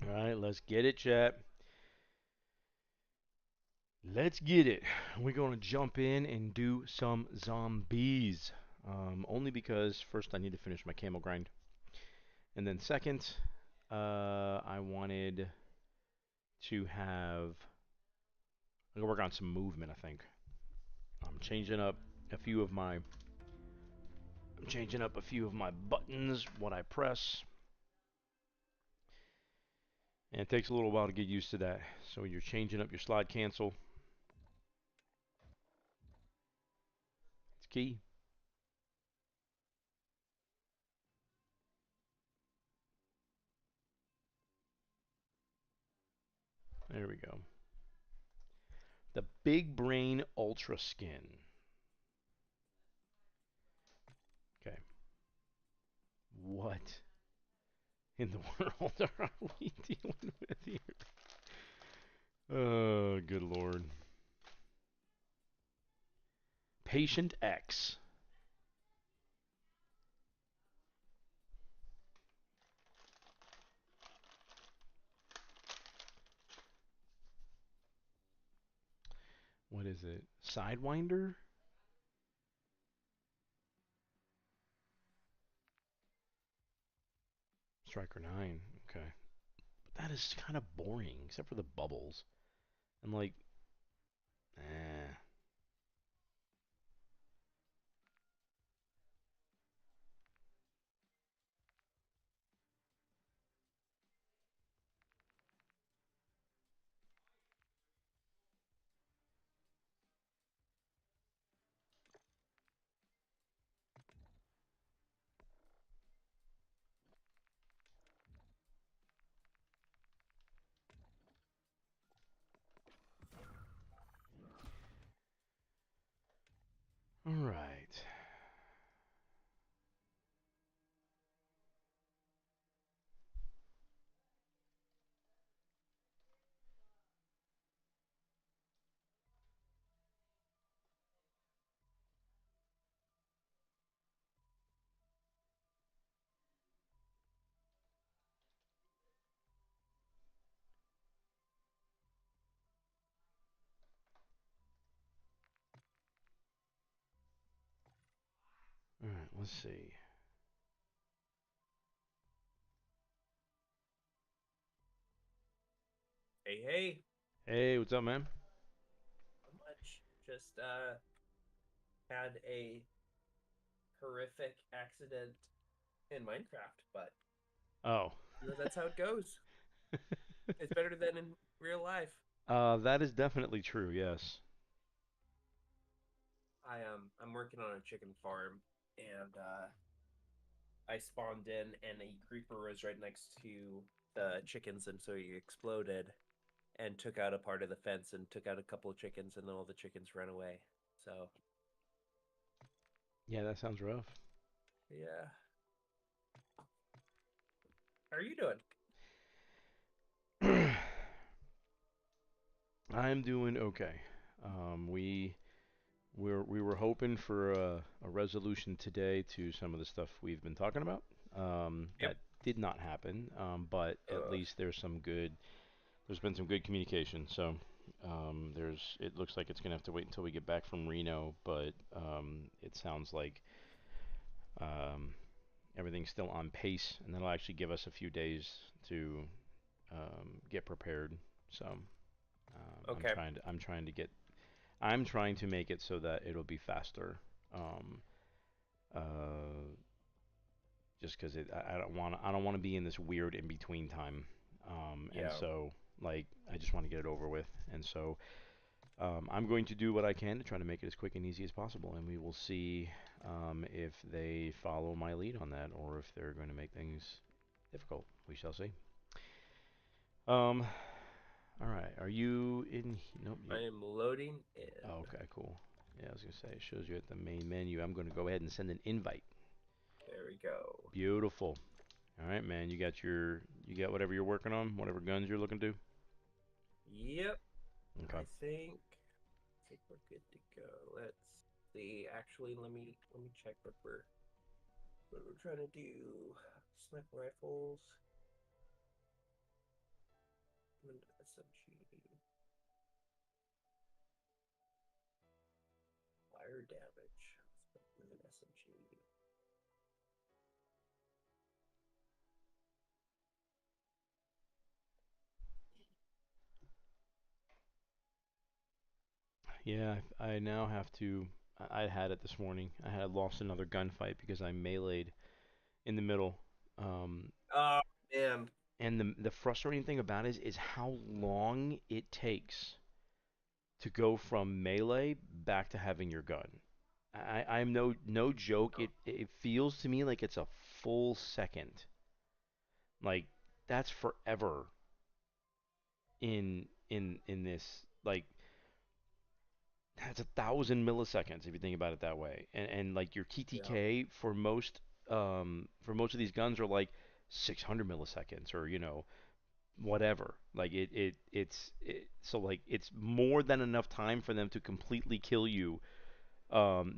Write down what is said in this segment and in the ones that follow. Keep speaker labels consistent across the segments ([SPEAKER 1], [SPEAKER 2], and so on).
[SPEAKER 1] All right, let's get it, chat. Let's get it. We're going to jump in and do some zombies. Only because first I need to finish my camel grind. And then second, I wanted to have. I'm going to work on some movement, I think. I'm changing up a few of my. I'm changing up a few of my buttons, what I press. And it takes a little while to get used to that. So you're changing up your slide cancel. It's key. There we go. The Big Brain Ultra Skin. Okay. What in the world are we dealing with here? Oh, good lord. Patient X. What is it? Sidewinder? Striker 9. Okay. But that is kind of boring, except for the bubbles. I'm like, eh. Alright. Alright, let's see.
[SPEAKER 2] Hey, hey.
[SPEAKER 1] Hey, what's up, man?
[SPEAKER 2] Not much. Just had a horrific accident in Minecraft, but
[SPEAKER 1] Oh.
[SPEAKER 2] that's how it goes. It's better than in real life.
[SPEAKER 1] That is definitely true, yes.
[SPEAKER 2] I'm working on a chicken farm, and I spawned in and a creeper was right next to the chickens, and so he exploded and took out a part of the fence and took out a couple of chickens, and then all the chickens ran away. So
[SPEAKER 1] Yeah, that sounds rough.
[SPEAKER 2] yeah. How are you doing?
[SPEAKER 1] I'm doing okay. We were hoping for a resolution today to some of the stuff we've been talking about.
[SPEAKER 2] Yep.
[SPEAKER 1] That did not happen, but at
[SPEAKER 2] Ugh.
[SPEAKER 1] least there's some good. There's been some good communication. So there's. It looks like it's gonna have to wait until we get back from Reno, but it sounds like um, everything's still on pace, and that'll actually give us a few days to get prepared. So
[SPEAKER 2] Okay.
[SPEAKER 1] I'm trying to make it so that it'll be faster. Um, uh, just because I don't want to be in this weird in between time. And
[SPEAKER 2] Yeah.
[SPEAKER 1] so like I just want to get it over with. And so I'm going to do what I can to try to make it as quick and easy as possible. And we will see if they follow my lead on that or if they're going to make things difficult. We shall see. Um, all right. Are you in? Nope.
[SPEAKER 2] I am loading
[SPEAKER 1] Oh,
[SPEAKER 2] in.
[SPEAKER 1] okay, cool. Yeah, I was gonna say it shows you at the main menu. I'm gonna go ahead and send an invite.
[SPEAKER 2] There we go.
[SPEAKER 1] Beautiful. All right, man. You got whatever you're working on, whatever guns you're looking to.
[SPEAKER 2] Yep.
[SPEAKER 1] Okay.
[SPEAKER 2] I think we're good to go. Let's see. Actually, let me check what we're trying to do. Sniper rifles. SMG. Fire damage. With an SMG.
[SPEAKER 1] Yeah, I now have to. I had it this morning. I had lost another gunfight because I meleeed in the middle. Um,
[SPEAKER 2] Oh man.
[SPEAKER 1] and the frustrating thing about it is how long it takes to go from melee back to having your gun. I'm no joke.
[SPEAKER 2] Oh,
[SPEAKER 1] It feels to me like it's a full second. Like that's forever in this. Like that's 1,000 milliseconds if you think about it that way. And like your
[SPEAKER 2] yeah.
[SPEAKER 1] TTK for most of these guns are like 600 milliseconds or whatever. Like so like it's more than enough time for them to completely kill you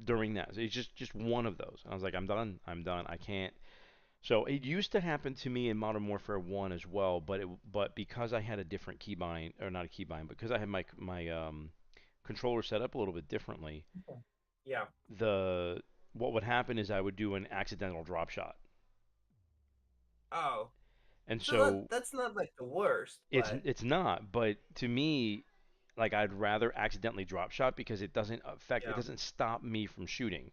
[SPEAKER 1] during that. So it's just one of those. I was like, I'm done. I'm done. I can't. So it used to happen to me in Modern Warfare 1 as well, but because I had a different keybind or not a keybind, because I had my controller set up a little bit differently,
[SPEAKER 2] Yeah.
[SPEAKER 1] the what would happen is I would do an accidental drop shot.
[SPEAKER 2] Oh.
[SPEAKER 1] And
[SPEAKER 2] So
[SPEAKER 1] so
[SPEAKER 2] that's not like the worst,
[SPEAKER 1] it's
[SPEAKER 2] but
[SPEAKER 1] it's not, but to me, like I'd rather accidentally drop shot because it
[SPEAKER 2] yeah.
[SPEAKER 1] doesn't stop me from shooting.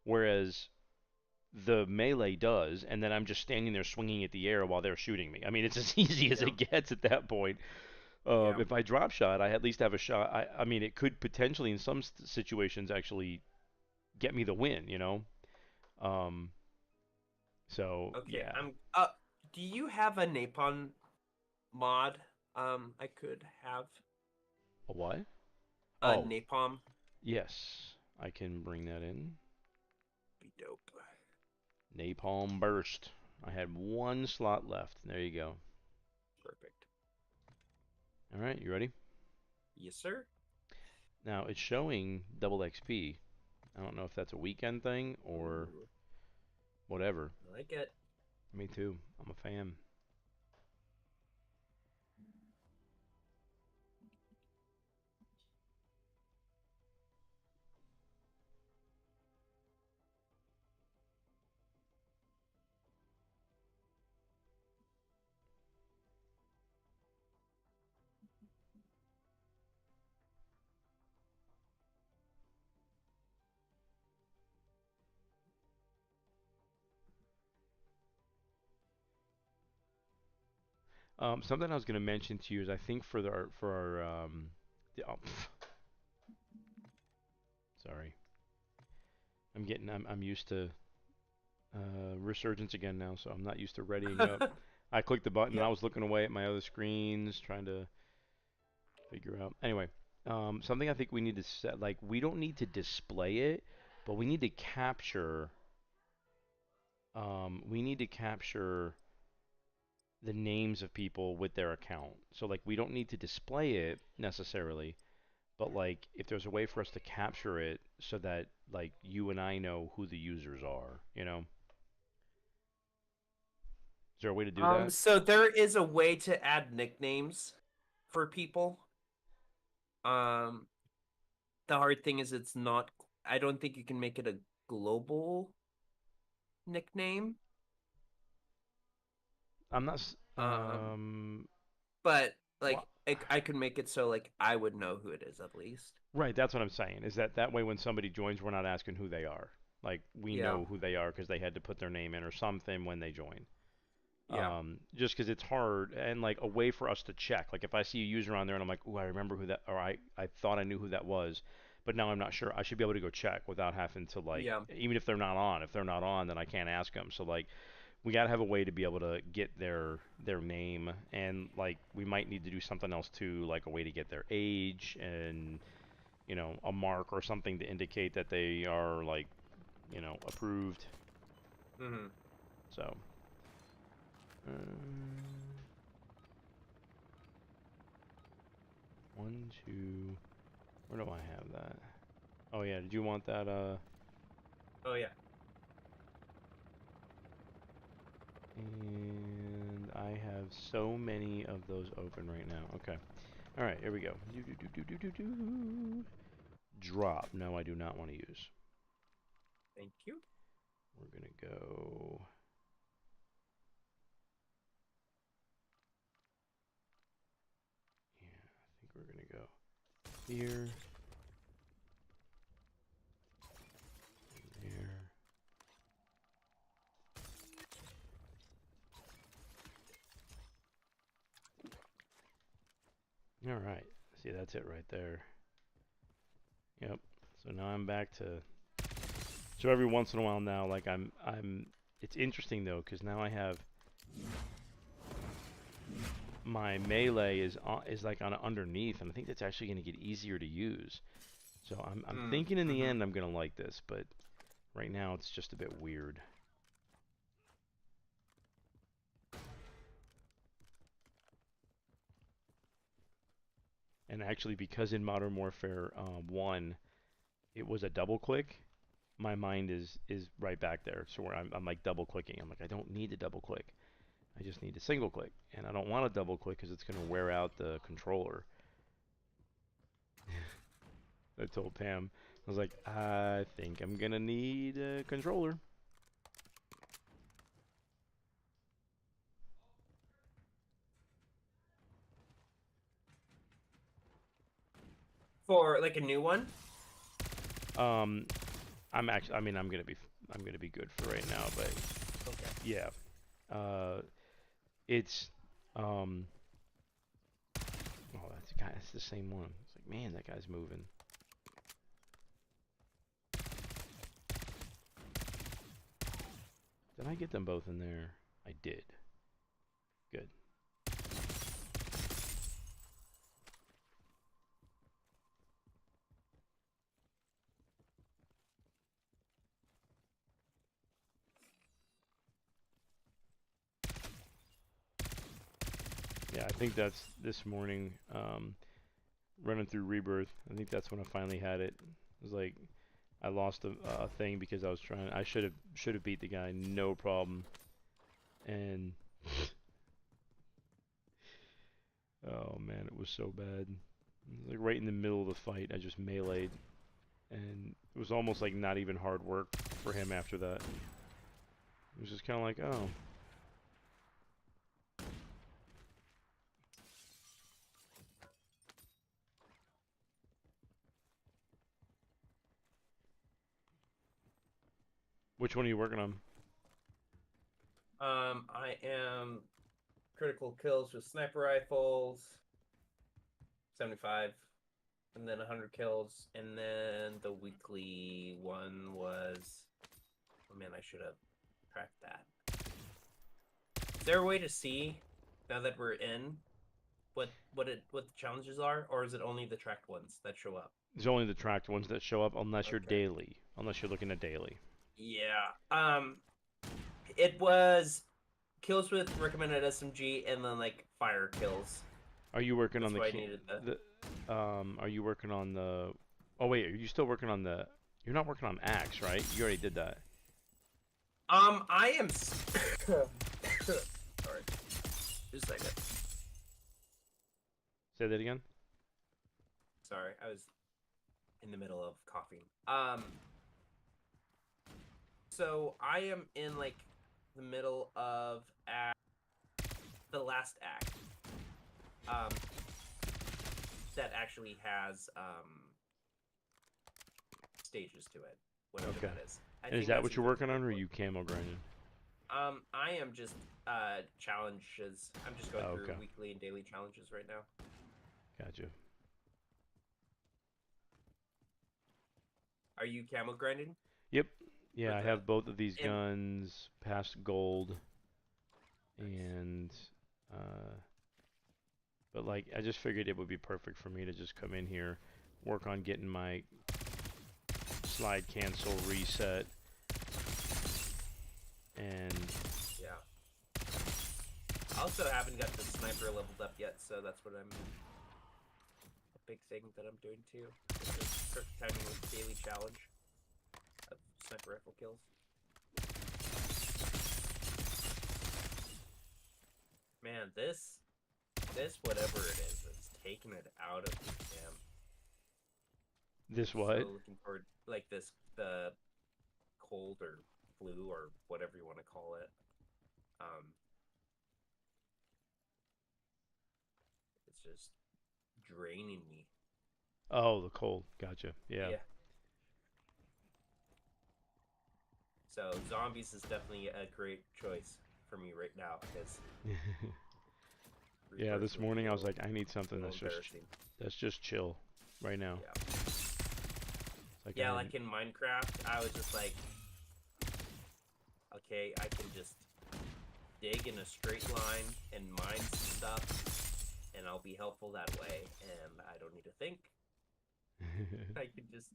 [SPEAKER 1] Whereas the melee does, and then I'm just standing there swinging at the air while they're shooting me. I mean, it's as easy as
[SPEAKER 2] Yeah.
[SPEAKER 1] it gets at that point.
[SPEAKER 2] Yeah.
[SPEAKER 1] If I drop shot, I at least have a shot. I mean, it could potentially, in some situations, actually get me the win. Um, so
[SPEAKER 2] Okay.
[SPEAKER 1] yeah,
[SPEAKER 2] I'm do you have a napalm mod I could have
[SPEAKER 1] a what?
[SPEAKER 2] a
[SPEAKER 1] Oh,
[SPEAKER 2] napalm
[SPEAKER 1] yes, I can bring that in.
[SPEAKER 2] be dope.
[SPEAKER 1] Napalm burst. I had one slot left. There you go.
[SPEAKER 2] Perfect.
[SPEAKER 1] All right, you ready?
[SPEAKER 2] Yes, sir.
[SPEAKER 1] Now it's showing double XP. I don't know if that's a weekend thing or
[SPEAKER 2] Ooh,
[SPEAKER 1] whatever.
[SPEAKER 2] I like it.
[SPEAKER 1] Me too. I'm a fan. Something I was going to mention to you is I think oh, sorry. I'm used to resurgence again now, so I'm not used to readying up. I clicked the button and I
[SPEAKER 2] Yep.
[SPEAKER 1] was looking away at my other screens trying to figure out. Anyway, something I think we need to set like we don't need to display it, but we need to capture the names of people with their account. So like we don't need to display it necessarily, but like if there's a way for us to capture it so that like you and I know who the users are. Is there a way to do that?
[SPEAKER 2] So there is a way to add nicknames for people. Um, the hard thing is it's not. I don't think you can make it a global nickname.
[SPEAKER 1] I'm not
[SPEAKER 2] Um, but
[SPEAKER 1] what
[SPEAKER 2] like I could make it so like I would know who it is at least.
[SPEAKER 1] right, that's what I'm saying. Is that way when somebody joins we're not asking who they are. Like we
[SPEAKER 2] Yeah.
[SPEAKER 1] know who they are because they had to put their name in or something when they join.
[SPEAKER 2] Yeah.
[SPEAKER 1] Just because it's hard and like a way for us to check. Like if I see a user on there and I'm like, oh, I remember who that, or I thought I knew who that was, but now I'm not sure. I should be able to go check without having to like,
[SPEAKER 2] Yeah.
[SPEAKER 1] even if they're not on. If they're not on, then I can't ask them. So like, we gotta have a way to be able to get their name and like we might need to do something else too, like a way to get their age and a mark or something to indicate that they are like approved.
[SPEAKER 2] Mm-hmm.
[SPEAKER 1] So. Um, One, two. Where do I have that? Oh yeah, did you want that?
[SPEAKER 2] Oh yeah.
[SPEAKER 1] And I have have so many of those open right now. Okay. All right, here we go. Drop. No, I do not want to use.
[SPEAKER 2] Thank you.
[SPEAKER 1] We're going to go... Yeah, I think we're going to go here. There. All right. See, that's it right there. Yep. So now I'm back to... So every once in a while now, like it's interesting though, because now I have my melee is like on underneath, and I think that's actually going to get easier to use. So I'm thinking in the end I'm going to like this, but right now it's just a bit weird. And actually, because in Modern Warfare 1 it was a double click, my mind is right back there. So where I'm like double clicking. I'm like, I don't need to double click. I just need to single click, and I don't want to double click because it's going to wear out the controller. I told Pam, I was like, I think I'm going to need a controller.
[SPEAKER 2] For like a new one?
[SPEAKER 1] I'm actually, I mean, I'm gonna be good for right now, but
[SPEAKER 2] Okay.
[SPEAKER 1] yeah, it's, oh, that's the guy, that's the same one. It's like, man, that guy's moving. Did I get them both in there? I did. Good. Yeah, I think that's this morning, running through Rebirth. I think that's when I finally had it. It was like, I lost a thing because I was trying. I should have beat the guy, no problem. And oh man, it was so bad. Like right in the middle of the fight, I just meleeed, and it was almost like not even hard work for him after that. It was just kind of like, oh. Which one are you working on?
[SPEAKER 2] I am critical kills with sniper rifles, 75, and then 100 kills, and then the weekly one was, oh man, I should have tracked that. Is there a way to see, now that we're in, what the challenges are, or is it only the tracked ones that show up?
[SPEAKER 1] There's only the tracked ones that show up unless you're
[SPEAKER 2] Okay.
[SPEAKER 1] daily. Unless you're looking at daily.
[SPEAKER 2] Yeah. It was kills with recommended SMG and then like fire kills.
[SPEAKER 1] Are you working
[SPEAKER 2] That's
[SPEAKER 1] on
[SPEAKER 2] why I needed the.
[SPEAKER 1] are you working on the? Oh wait, are you still working on the? You're not working on axe, right? You already did that.
[SPEAKER 2] I am. Sorry. Just a second.
[SPEAKER 1] Say that again.
[SPEAKER 2] Sorry, I was in the middle of coughing. So I am in like the middle of the last act. That actually has stages to it, whatever
[SPEAKER 1] Okay.
[SPEAKER 2] that is.
[SPEAKER 1] And is that what you're working on, or are you camo grinding?
[SPEAKER 2] I am just challenges. I'm just going through
[SPEAKER 1] Okay.
[SPEAKER 2] weekly and daily challenges right now.
[SPEAKER 1] Gotcha.
[SPEAKER 2] Are you camo grinding?
[SPEAKER 1] Yep. Yeah, I
[SPEAKER 2] With
[SPEAKER 1] have both of these
[SPEAKER 2] and
[SPEAKER 1] guns past gold,
[SPEAKER 2] nice.
[SPEAKER 1] and but like I just figured it would be perfect for me to just come in here, work on getting my slide cancel reset, and
[SPEAKER 2] Yeah. I also haven't got the sniper leveled up yet, so that's what I'm. A big thing that I'm doing too. Start timing with daily challenge of sniper rifle kills. Man, this whatever it is taking it out of me, man.
[SPEAKER 1] This
[SPEAKER 2] So
[SPEAKER 1] what?
[SPEAKER 2] looking forward, like the cold or flu or whatever you want to call it. Um, it's just draining me.
[SPEAKER 1] Oh, the cold. Gotcha. Yeah.
[SPEAKER 2] Yeah. So zombies is definitely a great choice for me right now because
[SPEAKER 1] Yeah,
[SPEAKER 2] rebirth
[SPEAKER 1] this
[SPEAKER 2] would be
[SPEAKER 1] morning I was like, I need
[SPEAKER 2] a
[SPEAKER 1] something
[SPEAKER 2] little embarrassing.
[SPEAKER 1] that's just chill right now.
[SPEAKER 2] Yeah.
[SPEAKER 1] It's like
[SPEAKER 2] Yeah, like in Minecraft, I was just like, okay, I can just dig in a straight line and mine some stuff, and I'll be helpful that way, and I don't need to think. I can just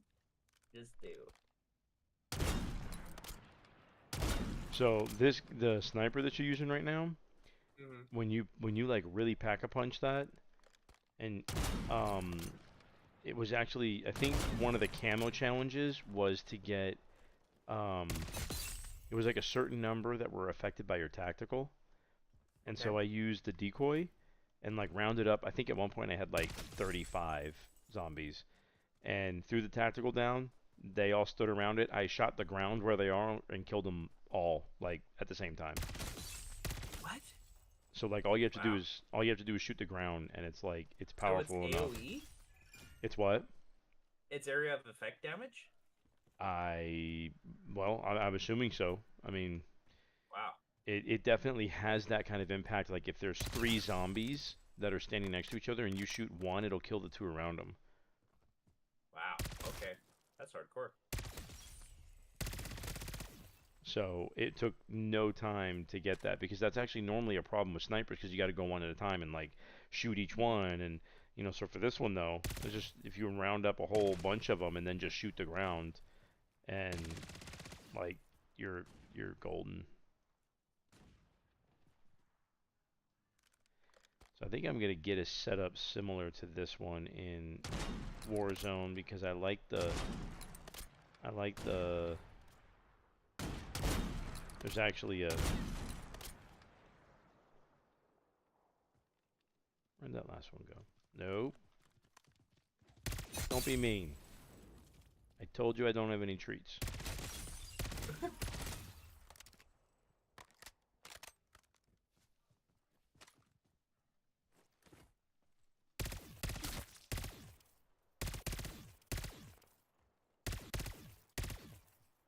[SPEAKER 2] do.
[SPEAKER 1] So the sniper that you're using right now,
[SPEAKER 2] Mm-hmm.
[SPEAKER 1] when you like really pack a punch that, and um, it was actually, I think one of the camo challenges was to get um, it was like a certain number that were affected by your tactical, and
[SPEAKER 2] Okay.
[SPEAKER 1] so I used the decoy and like rounded up. I think at one point I had like 35 zombies, and threw the tactical down. They all stood around it. I shot the ground where they are and killed them all like at the same time.
[SPEAKER 2] What?
[SPEAKER 1] So like
[SPEAKER 2] Wow.
[SPEAKER 1] all you have to do is shoot the ground, and it's like it's
[SPEAKER 2] So it's
[SPEAKER 1] powerful enough.
[SPEAKER 2] AOE?
[SPEAKER 1] It's what?
[SPEAKER 2] It's area of effect damage?
[SPEAKER 1] I well, I'm assuming so. I mean,
[SPEAKER 2] Wow.
[SPEAKER 1] it definitely has that kind of impact. Like if there's three zombies that are standing next to each other and you shoot one, it'll kill the two around them.
[SPEAKER 2] Wow. Okay. That's hardcore.
[SPEAKER 1] So it took no time to get that because that's actually normally a problem with snipers because you got to go one at a time and like shoot each one and so for this one though it's just if you round up a whole bunch of them and then just shoot the ground and like you're golden. So I think I'm gonna get a setup similar to this one in Warzone because I like the there's actually a where'd that last one go? Nope. Don't be mean. I told you I don't have any treats.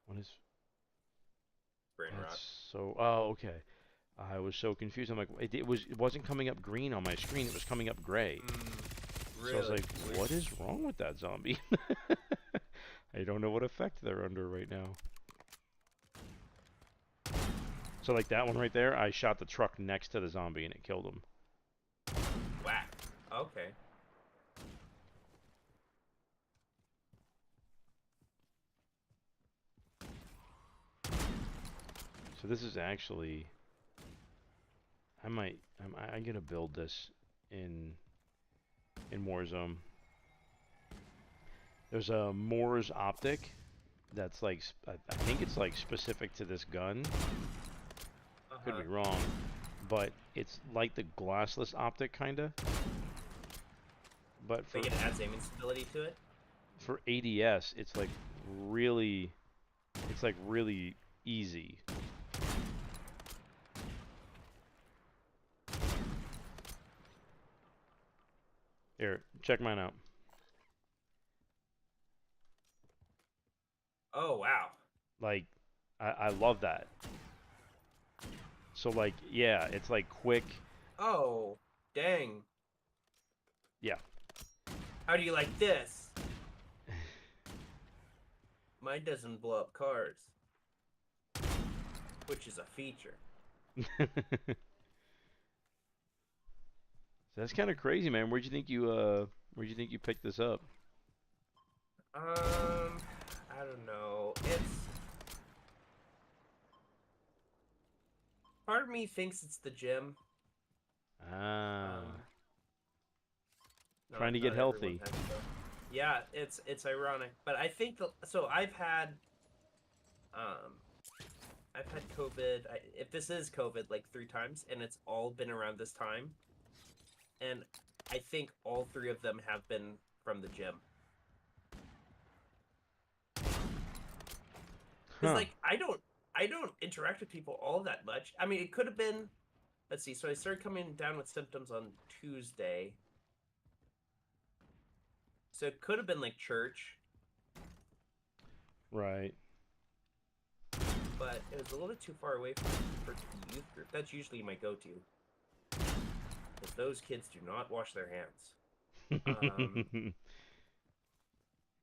[SPEAKER 1] What is
[SPEAKER 2] Brain rot.
[SPEAKER 1] that's so oh okay. I was so confused. I'm like it wasn't coming up green on my screen, it was coming up gray. So I was
[SPEAKER 2] Really
[SPEAKER 1] like,
[SPEAKER 2] weird.
[SPEAKER 1] what is wrong with that zombie? I don't know what effect they're under right now. So like that one right there, I shot the truck next to the zombie and it killed him.
[SPEAKER 2] Whack. Okay.
[SPEAKER 1] So this is actually I'm gonna build this in Warzone. There's a Moore's optic that's like I think it's like specific to this gun. Could
[SPEAKER 2] Uh-huh.
[SPEAKER 1] be wrong, but it's like the glassless optic kinda. But
[SPEAKER 2] But it adds aiming stability to it?
[SPEAKER 1] for ADS, really it's like really easy. Here, check mine out.
[SPEAKER 2] Oh, wow.
[SPEAKER 1] Like I love that. So like yeah, it's like quick.
[SPEAKER 2] Oh, dang.
[SPEAKER 1] Yeah.
[SPEAKER 2] How do you like this? Mine doesn't blow up cars, which is a feature.
[SPEAKER 1] That's kind of crazy, man. Where'd you think you picked this up?
[SPEAKER 2] I don't know. It's part of me thinks it's the gym.
[SPEAKER 1] Ah,
[SPEAKER 2] Um,
[SPEAKER 1] trying to get
[SPEAKER 2] not everyone
[SPEAKER 1] healthy.
[SPEAKER 2] has so. Yeah, it's ironic, but I think so. I've had um I've had COVID. If this is COVID, like 3 times, and it's all been around this time, and I think all 3 of them have been from the gym. Because
[SPEAKER 1] Huh.
[SPEAKER 2] like I don't interact with people all that much. I mean, it could have been. Let's see. So I started coming down with symptoms on Tuesday. So it could have been like church,
[SPEAKER 1] Right.
[SPEAKER 2] but it was a little bit too far away for the youth group. That's usually my go-to because those kids do not wash their hands. Um,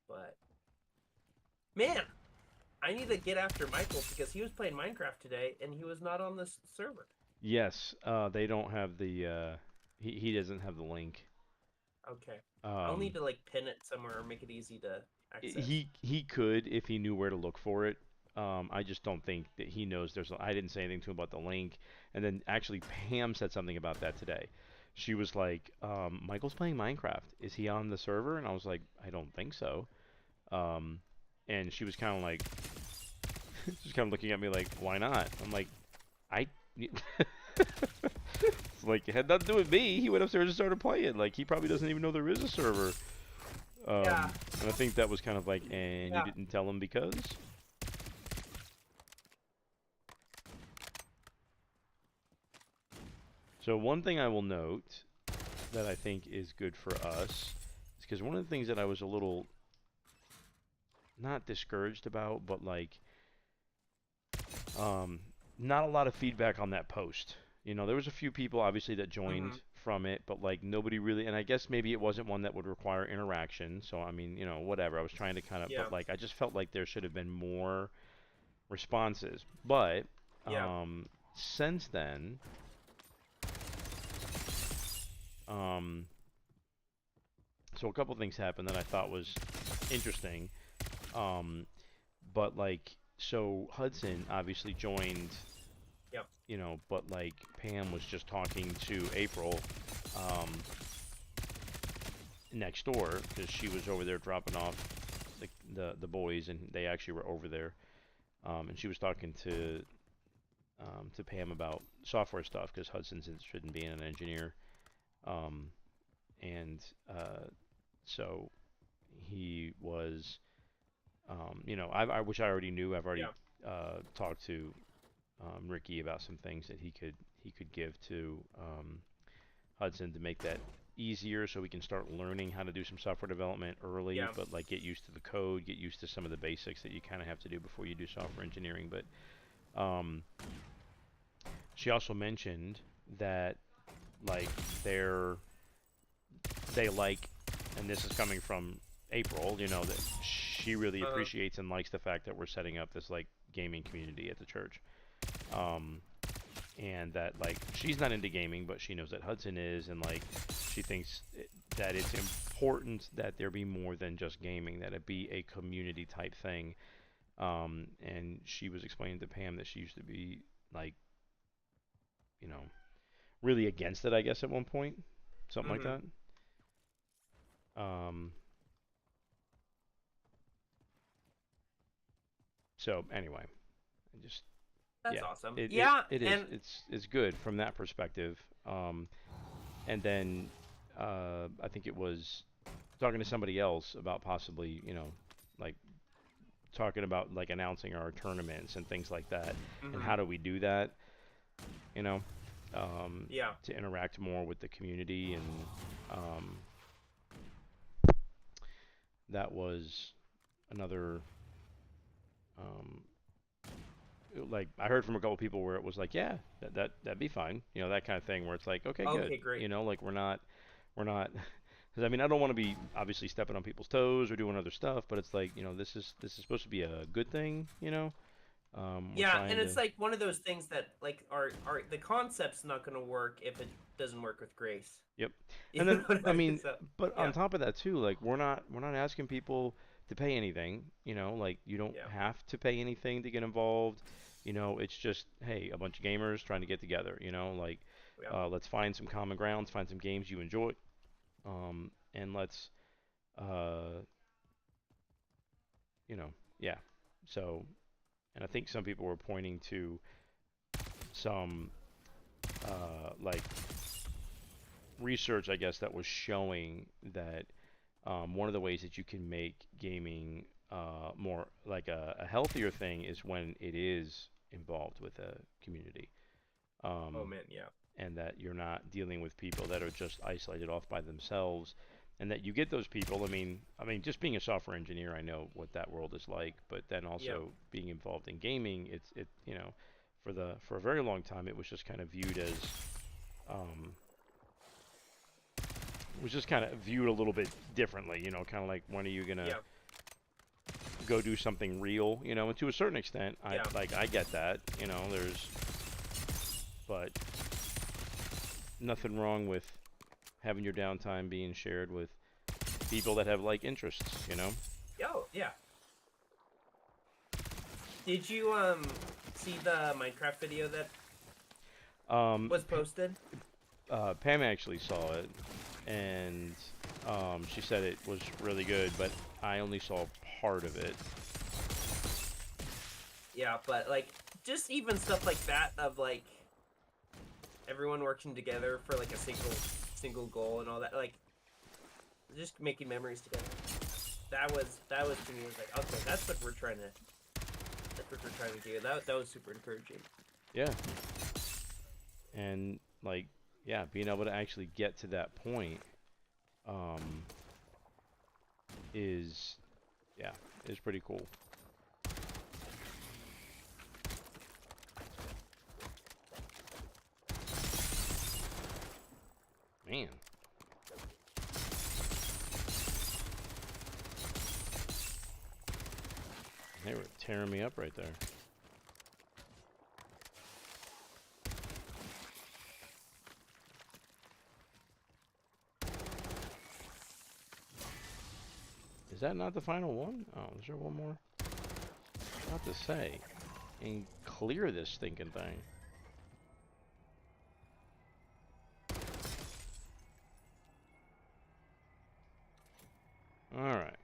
[SPEAKER 2] but man, I need to get after Michael because he was playing Minecraft today and he was not on this server.
[SPEAKER 1] Yes, they don't have the he doesn't have the link.
[SPEAKER 2] Okay, I'll need
[SPEAKER 1] Um,
[SPEAKER 2] to like pin it somewhere or make it easy to access.
[SPEAKER 1] he could if he knew where to look for it. I just don't think that he knows there's. I didn't say anything to him about the link, and then actually Pam said something about that today. She was like, "Michael's playing Minecraft. Is he on the server?" And I was like, "I don't think so." Um, and she was kind of like, just kind of looking at me like, "Why not?" I'm like, "I." It's like it had nothing to do with me. He went upstairs and started playing. Like he probably doesn't even know there is a server.
[SPEAKER 2] Yeah,
[SPEAKER 1] And I think that was kind of like, and you
[SPEAKER 2] yeah,
[SPEAKER 1] didn't tell him because. So one thing I will note that I think is good for us is because one of the things that I was a little not discouraged about, but like um, not a lot of feedback on that post. You know, there was a few people obviously that joined
[SPEAKER 2] mm-hmm.
[SPEAKER 1] from it, but like nobody really. And I guess maybe it wasn't one that would require interaction. So I mean, whatever. I was trying to kind of,
[SPEAKER 2] Yeah,
[SPEAKER 1] but like I just felt like there should have been more responses. But
[SPEAKER 2] yeah,
[SPEAKER 1] since then, um, so a couple things happened that I thought was interesting. Um, but like, so Hudson obviously joined,
[SPEAKER 2] yeah,
[SPEAKER 1] but like Pam was just talking to April um, next door because she was over there dropping off the boys, and they actually were over there. And she was talking to Pam about software stuff because Hudson's interested in being an engineer. Um, and so he was, which I already knew. I've already
[SPEAKER 2] yeah,
[SPEAKER 1] talked to Ricky about some things that he could give to Hudson to make that easier, so we can start learning how to do some software development early,
[SPEAKER 2] yeah.
[SPEAKER 1] but like get used to the code, get used to some of the basics that you kind of have to do before you do software engineering. But she also mentioned that like they're they like, and this is coming from April, that she really
[SPEAKER 2] Uh-huh.
[SPEAKER 1] appreciates and likes the fact that we're setting up this like gaming community at the church. Um, and that like she's not into gaming, but she knows that Hudson is, and like she thinks that it's important that there be more than just gaming, that it be a community type thing. And she was explaining to Pam that she used to be like, you know, really against it, I guess, at one point, something like
[SPEAKER 2] Mm-hmm.
[SPEAKER 1] that. Um, so anyway, I just
[SPEAKER 2] That's
[SPEAKER 1] yeah,
[SPEAKER 2] awesome.
[SPEAKER 1] it, it,
[SPEAKER 2] Yeah,
[SPEAKER 1] it is.
[SPEAKER 2] and
[SPEAKER 1] It's good from that perspective. And then I think it was talking to somebody else about possibly, like talking about like announcing our tournaments and things like that, and
[SPEAKER 2] mm-hmm.
[SPEAKER 1] how do we do that, you know, um,
[SPEAKER 2] Yeah,
[SPEAKER 1] to interact more with the community, and um, that was another um, like I heard from a couple people where it was like, yeah, that'd be fine, that kind of thing, where it's like, okay, good,
[SPEAKER 2] okay, great.
[SPEAKER 1] like we're not, because I mean I don't want to be obviously stepping on people's toes or doing other stuff, but it's like, this is supposed to be a good thing, we're
[SPEAKER 2] Yeah, and
[SPEAKER 1] trying to.
[SPEAKER 2] it's like one of those things that like are the concept's not going to work if it doesn't work with grace.
[SPEAKER 1] Yep.
[SPEAKER 2] You
[SPEAKER 1] And
[SPEAKER 2] know
[SPEAKER 1] then
[SPEAKER 2] what
[SPEAKER 1] I
[SPEAKER 2] I mean?
[SPEAKER 1] mean,
[SPEAKER 2] So,
[SPEAKER 1] but on
[SPEAKER 2] yeah,
[SPEAKER 1] top of that too, like we're not asking people to pay anything, like you don't
[SPEAKER 2] yeah,
[SPEAKER 1] have to pay anything to get involved. It's just, hey, a bunch of gamers trying to get together, like
[SPEAKER 2] yeah.
[SPEAKER 1] let's find some common grounds, find some games you enjoy, and let's uh, yeah. So And I think some people were pointing to some like research, I guess, that was showing that one of the ways that you can make gaming more like a healthier thing is when it is involved with a community.
[SPEAKER 2] Oh
[SPEAKER 1] Um,
[SPEAKER 2] man, yeah.
[SPEAKER 1] and that you're not dealing with people that are just isolated off by themselves, and that you get those people. I mean, just being a software engineer, I know what that world is like. But then
[SPEAKER 2] Yeah.
[SPEAKER 1] also being involved in gaming, for a very long time, it was just kind of viewed as um, was just kind of viewed a little bit differently. Kind of like, when are you gonna
[SPEAKER 2] Yeah.
[SPEAKER 1] go do something real? And to a certain extent,
[SPEAKER 2] Yeah.
[SPEAKER 1] I get that. But nothing wrong with having your downtime being shared with people that have like interests.
[SPEAKER 2] Oh, yeah. Did you see the Minecraft video that
[SPEAKER 1] Um,
[SPEAKER 2] was posted?
[SPEAKER 1] Pam actually saw it, and she said it was really good, but I only saw part of it.
[SPEAKER 2] Yeah, but like just even stuff like that of like everyone working together for like a single goal and all that, like just making memories together. That was to me was like, okay, that's what we're trying to do. That was super encouraging.
[SPEAKER 1] Yeah, and like, yeah, being able to actually get to that point um, is, yeah, is pretty cool. Man, they were tearing me up right there. Is that not the final one? Oh, is there one more? Not to say. And clear this stinking thing. Alright.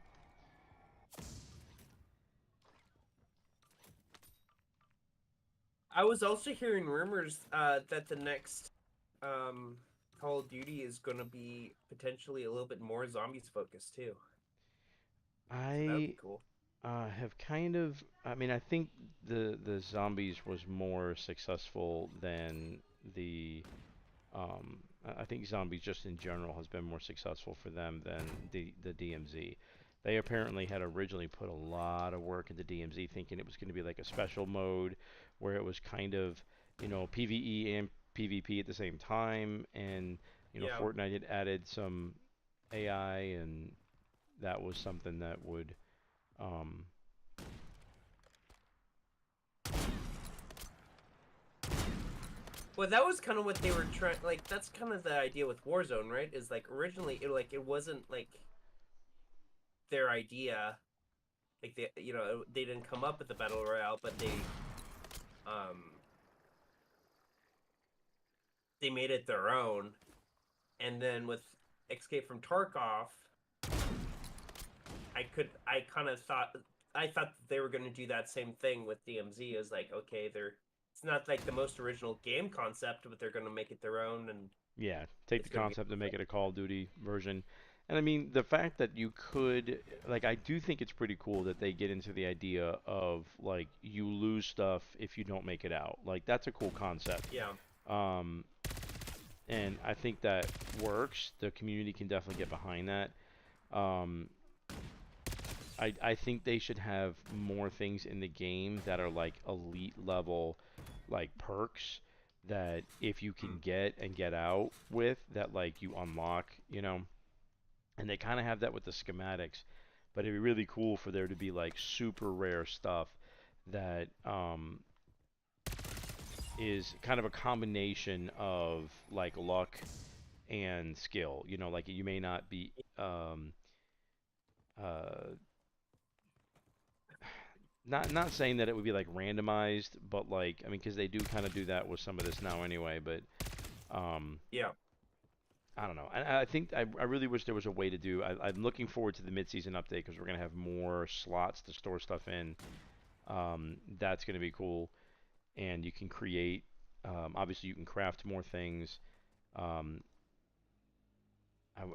[SPEAKER 2] I was also hearing rumors that the next um, Call of Duty is going to be potentially a little bit more zombies focused too. So that would be
[SPEAKER 1] I
[SPEAKER 2] cool.
[SPEAKER 1] have kind of. I mean, I think the zombies was more successful than the. I think zombies just in general has been more successful for them than the DMZ. They apparently had originally put a lot of work into DMZ, thinking it was going to be like a special mode where it was kind of, PVE and PvP at the same time, and
[SPEAKER 2] Yeah.
[SPEAKER 1] Fortnite had added some AI, and that was something that would um,
[SPEAKER 2] Well, that was kind of what they were trying. Like, that's kind of the idea with Warzone, right? Is like originally, it wasn't like their idea. Like they didn't come up with the battle royale, but um they made it their own. And then with Escape from Tarkov, I kind of thought that they were going to do that same thing with DMZ. Is like, okay, it's not like the most original game concept, but they're going to make it their own, and
[SPEAKER 1] yeah, take the
[SPEAKER 2] it's going to be
[SPEAKER 1] concept and make it a Call of Duty version. And I mean, the fact that you could, like, I do think it's pretty cool that they get into the idea of, like, you lose stuff if you don't make it out. Like, that's a cool concept.
[SPEAKER 2] yeah.
[SPEAKER 1] Um, and I think that works. The community can definitely get behind that. Um, I think they should have more things in the game that are like elite level, like perks that if you can
[SPEAKER 2] Mm.
[SPEAKER 1] get and get out with, that like you unlock. And they kind of have that with the schematics, but it'd be really cool for there to be like super rare stuff that is kind of a combination of like luck and skill. Like you may not be uh, not saying that it would be like randomized, but like, I mean, because they do kind of do that with some of this now anyway. But um,
[SPEAKER 2] Yeah.
[SPEAKER 1] I don't know. I think I really wish there was a way to do. I'm looking forward to the mid-season update because we're gonna have more slots to store stuff in. That's going to be cool, and you can create. Obviously, you can craft more things. Um,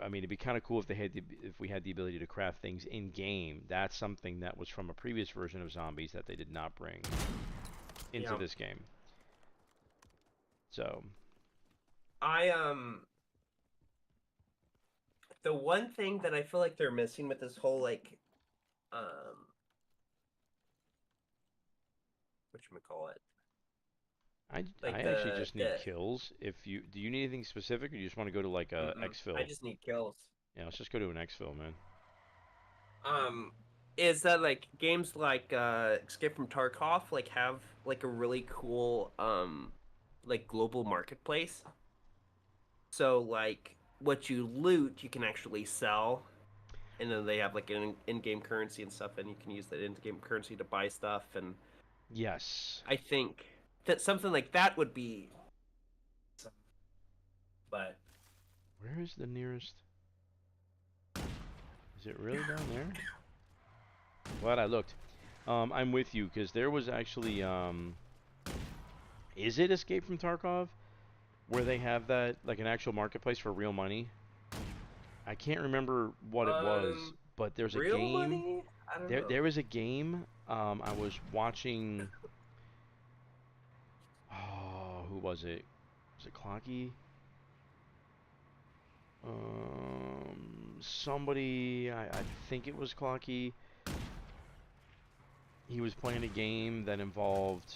[SPEAKER 1] I mean, it'd be kind of cool if if we had the ability to craft things in game. That's something that was from a previous version of Zombies that they did not bring into
[SPEAKER 2] Yeah.
[SPEAKER 1] this game. So,
[SPEAKER 2] I the one thing that I feel like they're missing with this whole like um whatchamacallit,
[SPEAKER 1] I
[SPEAKER 2] like
[SPEAKER 1] actually just need
[SPEAKER 2] the
[SPEAKER 1] kills. If you do you need anything specific, or you just want to go to like a
[SPEAKER 2] I
[SPEAKER 1] exfil?
[SPEAKER 2] just need kills.
[SPEAKER 1] Yeah, let's just go to an exfil, man.
[SPEAKER 2] Um is that like games like Escape from Tarkov like have like a really cool like global marketplace. So like what you loot you can actually sell, and then they have like an in-game currency and stuff, and you can use that in-game currency to buy stuff. And
[SPEAKER 1] Yes.
[SPEAKER 2] I think that something like that would be, but
[SPEAKER 1] Where is the nearest? Is it really down there? Glad I looked. I'm with you because there was actually is it Escape from Tarkov where they have that like an actual marketplace for real money? I can't remember what it was,
[SPEAKER 2] um
[SPEAKER 1] but there's a
[SPEAKER 2] real
[SPEAKER 1] game.
[SPEAKER 2] money, I don't
[SPEAKER 1] There
[SPEAKER 2] know.
[SPEAKER 1] there was a game. I was watching. Oh, who was it? Was it Clocky? Somebody. I think it was Clocky. He was playing a game that involved.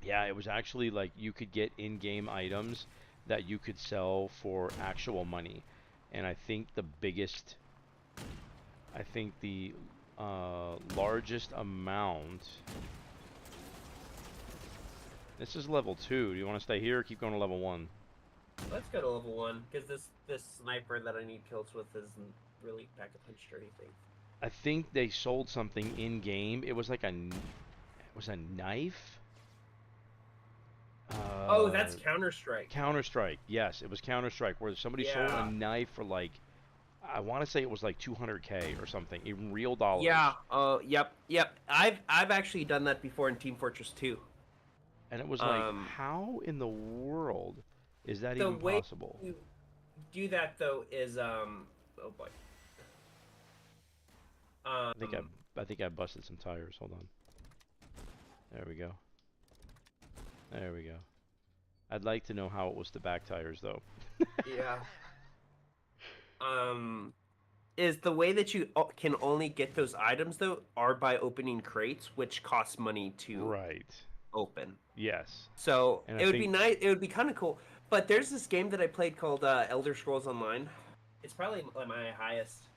[SPEAKER 1] Yeah, it was actually like you could get in-game items that you could sell for actual money, and I think the largest amount. This is level 2. Do you want to stay here or keep going to level 1?
[SPEAKER 2] Let's go to level 1 because this sniper that I need kills with isn't really pack a punch or anything.
[SPEAKER 1] I think they sold something in game. It was like it was a knife.
[SPEAKER 2] Oh, that's Counter Strike.
[SPEAKER 1] Counter Strike. Yes, it was Counter Strike where somebody sold a
[SPEAKER 2] Yeah,
[SPEAKER 1] knife for like I want to say it was like 200K or something in real dollars.
[SPEAKER 2] yeah. Oh, yep. I've actually done that before in Team Fortress 2.
[SPEAKER 1] And it was like,
[SPEAKER 2] Um,
[SPEAKER 1] how in the world is that
[SPEAKER 2] the
[SPEAKER 1] even
[SPEAKER 2] way
[SPEAKER 1] possible?
[SPEAKER 2] you do that though is oh boy.
[SPEAKER 1] I think
[SPEAKER 2] Um,
[SPEAKER 1] I think I busted some tires. Hold on. There we go. There we go. I'd like to know how it was the back tires though.
[SPEAKER 2] yeah. Um, is the way that you can only get those items though are by opening crates, which costs money to
[SPEAKER 1] Right.
[SPEAKER 2] open.
[SPEAKER 1] Yes.
[SPEAKER 2] So
[SPEAKER 1] And I
[SPEAKER 2] it would be
[SPEAKER 1] think
[SPEAKER 2] nice. It would be kind of cool. But there's this game that I played called Elder Scrolls Online. It's probably my highest,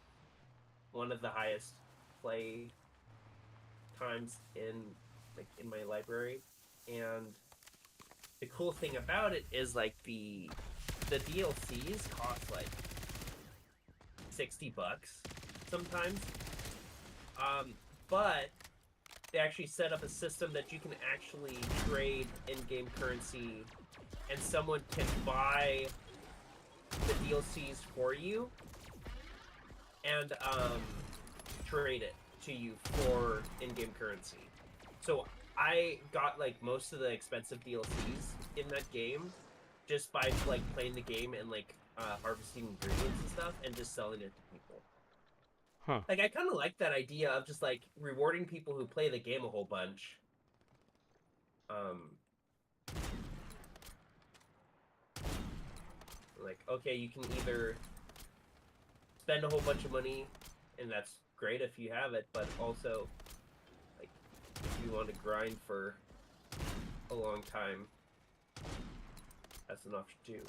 [SPEAKER 2] one of the highest play times in my library. And the cool thing about it is like the DLCs cost like $60 sometimes. But they actually set up a system that you can actually trade in-game currency, and someone can buy the DLCs for you and trade it to you for in-game currency. So I got like most of the expensive DLCs in that game just by like playing the game and like harvesting ingredients and stuff and just selling it to people.
[SPEAKER 1] huh.
[SPEAKER 2] Like I kind of like that idea of just like rewarding people who play the game a whole bunch. Um, like okay, you can either spend a whole bunch of money, and that's great if you have it, but also like if you want to grind for a long time, that's an option too.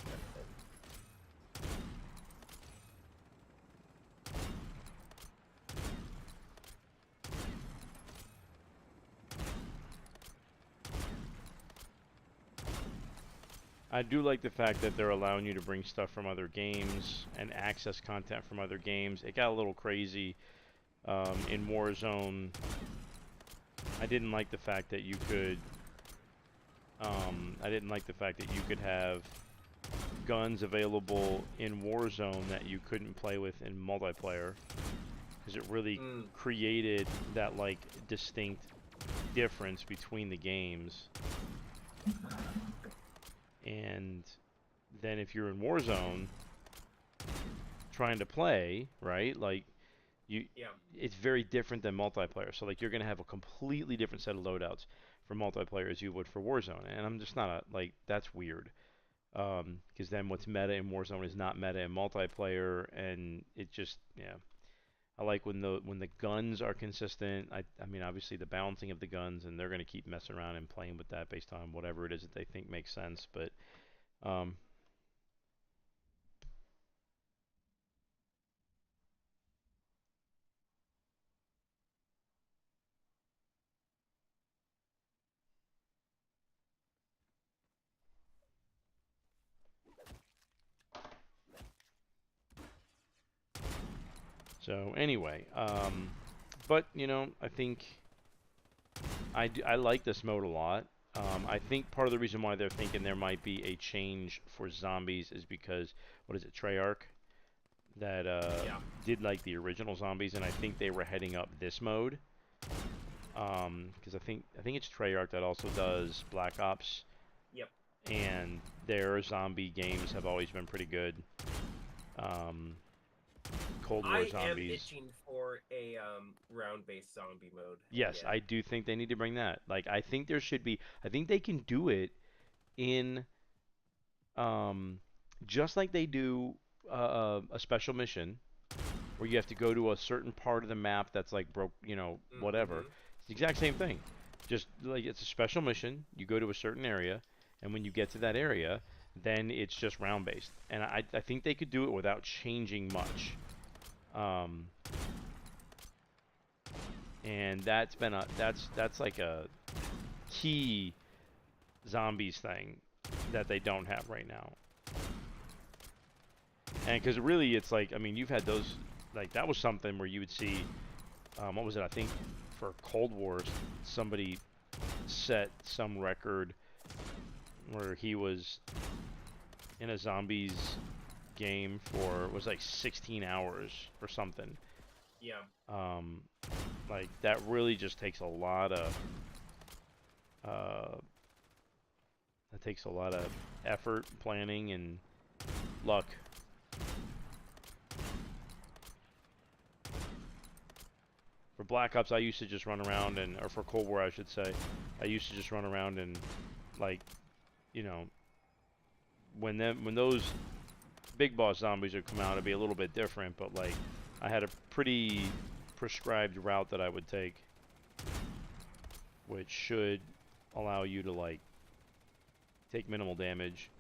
[SPEAKER 1] I do like the fact that they're allowing you to bring stuff from other games and access content from other games. It got a little crazy in Warzone. I didn't like the fact that you could. I didn't like the fact that you could have guns available in Warzone that you couldn't play with in multiplayer. because it really
[SPEAKER 2] Mm.
[SPEAKER 1] created that like distinct difference between the games. And then if you're in Warzone trying to play, right? Like you
[SPEAKER 2] Yeah.
[SPEAKER 1] it's very different than multiplayer. So like you're going to have a completely different set of loadouts for multiplayer as you would for Warzone. And I'm just not like that's weird. Because then what's meta in Warzone is not meta in multiplayer, and it just yeah. I like when the guns are consistent. I mean obviously the balancing of the guns, and they're going to keep messing around and playing with that based on whatever it is that they think makes sense. But um, so anyway, but you know I think I like this mode a lot. I think part of the reason why they're thinking there might be a change for zombies is because what is it, Treyarch that
[SPEAKER 2] Yeah.
[SPEAKER 1] did like the original zombies, and I think they were heading up this mode. Because I think it's Treyarch that also does Black Ops,
[SPEAKER 2] Yep.
[SPEAKER 1] and their zombie games have always been pretty good. Um, Cold War
[SPEAKER 2] I am
[SPEAKER 1] zombies.
[SPEAKER 2] itching for a round-based zombie mode
[SPEAKER 1] Yes,
[SPEAKER 2] again.
[SPEAKER 1] I do think they need to bring that. Like, I think there should be. I think they can do it in um, just like they do a special mission where you have to go to a certain part of the map that's like broke, whatever.
[SPEAKER 2] Mm-hmm.
[SPEAKER 1] It's the exact same thing. Just like it's a special mission, you go to a certain area, and when you get to that area, then it's just round based. And I think they could do it without changing much. Um, and that's like a key zombies thing that they don't have right now. And because really, it's like I mean, you've had those like that was something where you would see what was it? I think for Cold War, somebody set some record where he was in a zombies game for was like 16 hours or something.
[SPEAKER 2] Yeah.
[SPEAKER 1] Um, like that really just takes a lot of uh, that takes a lot of effort, planning, and luck. For Black Ops, I used to just run around or for Cold War, I should say, I used to just run around and like, you know, when those big boss zombies would come out, it'd be a little bit different. But like, I had a pretty prescribed route that I would take, which should allow you to like take minimal damage.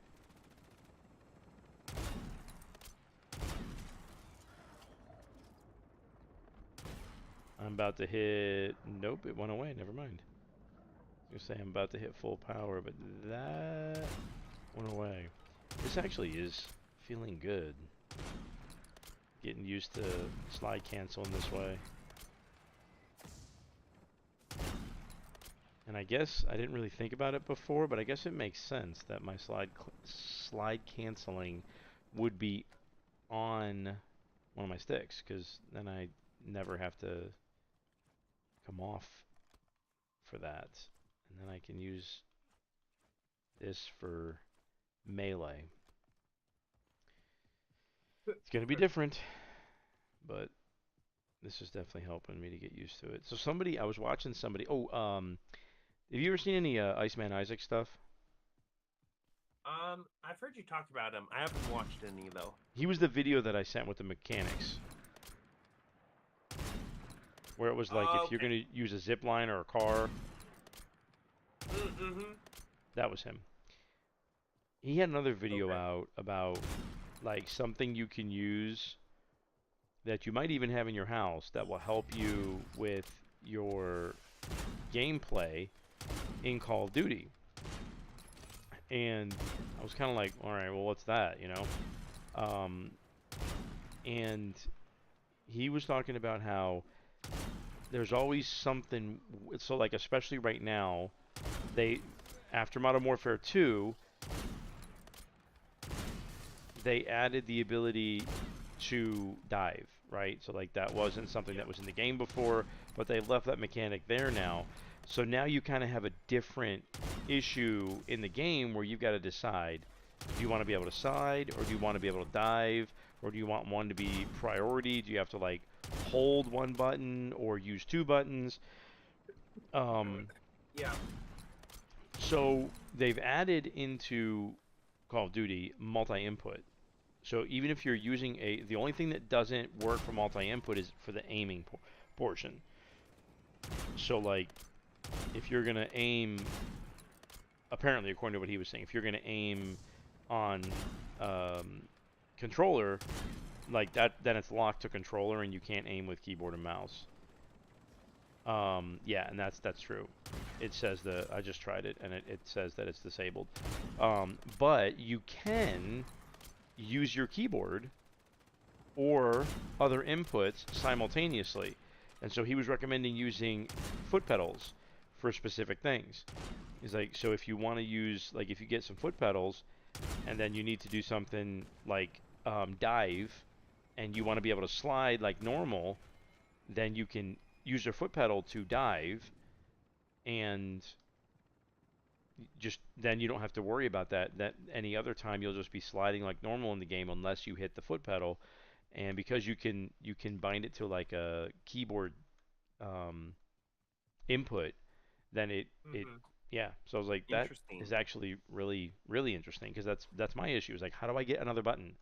[SPEAKER 1] I'm about to hit. Nope, it went away. Never mind. I was gonna say I'm about to hit full power, but that went away. This actually is feeling good. Getting used to slide canceling this way. And I guess I didn't really think about it before, but I guess it makes sense that my slide canceling would be on one of my sticks, because then I never have to come off for that. And then I can use this for melee. It's going to be different, but this is definitely helping me to get used to it. So I was watching somebody. Oh, have you ever seen any Iceman Isaac stuff?
[SPEAKER 2] I've heard you talk about him. I haven't watched any though.
[SPEAKER 1] He was the video that I sent with the mechanics, where it was like if you're
[SPEAKER 2] Okay.
[SPEAKER 1] going to use a zip line or a car,
[SPEAKER 2] Mm-hmm.
[SPEAKER 1] that was him. He had another video
[SPEAKER 2] Okay.
[SPEAKER 1] out about like something you can use that you might even have in your house that will help you with your gameplay in Call of Duty. And I was kind of like, all right, well, what's that, Um, and he was talking about how there's always something. So, like, especially right now, they after Modern Warfare 2, they added the ability to dive, right? So like that wasn't something
[SPEAKER 2] Yeah.
[SPEAKER 1] that was in the game before, but they left that mechanic there now. So now you kind of have a different issue in the game where you've got to decide: do you want to be able to side, or do you want to be able to dive, or do you want one to be priority? Do you have to like hold one button or use two buttons? Um,
[SPEAKER 2] Yeah.
[SPEAKER 1] so they've added into Call of Duty multi-input. So even if you're using the only thing that doesn't work for multi-input is for the aiming portion. So like, if you're gonna aim, apparently according to what he was saying, if you're gonna aim on um, controller, like that, then it's locked to controller and you can't aim with keyboard and mouse. Yeah, and that's true. It says I just tried it, and it says that it's disabled. But you can use your keyboard or other inputs simultaneously. And so he was recommending using foot pedals for specific things. He's like, so if you want to use, like, if you get some foot pedals and then you need to do something like dive and you want to be able to slide like normal, then you can use your foot pedal to dive, and just then you don't have to worry about that any other time. You'll just be sliding like normal in the game unless you hit the foot pedal. And because you can bind it to like a keyboard um, input, then it
[SPEAKER 2] Hmm.
[SPEAKER 1] yeah. So I was like, that
[SPEAKER 2] Interesting.
[SPEAKER 1] is actually really really interesting, because that's my issue. Is like, how do I get another button?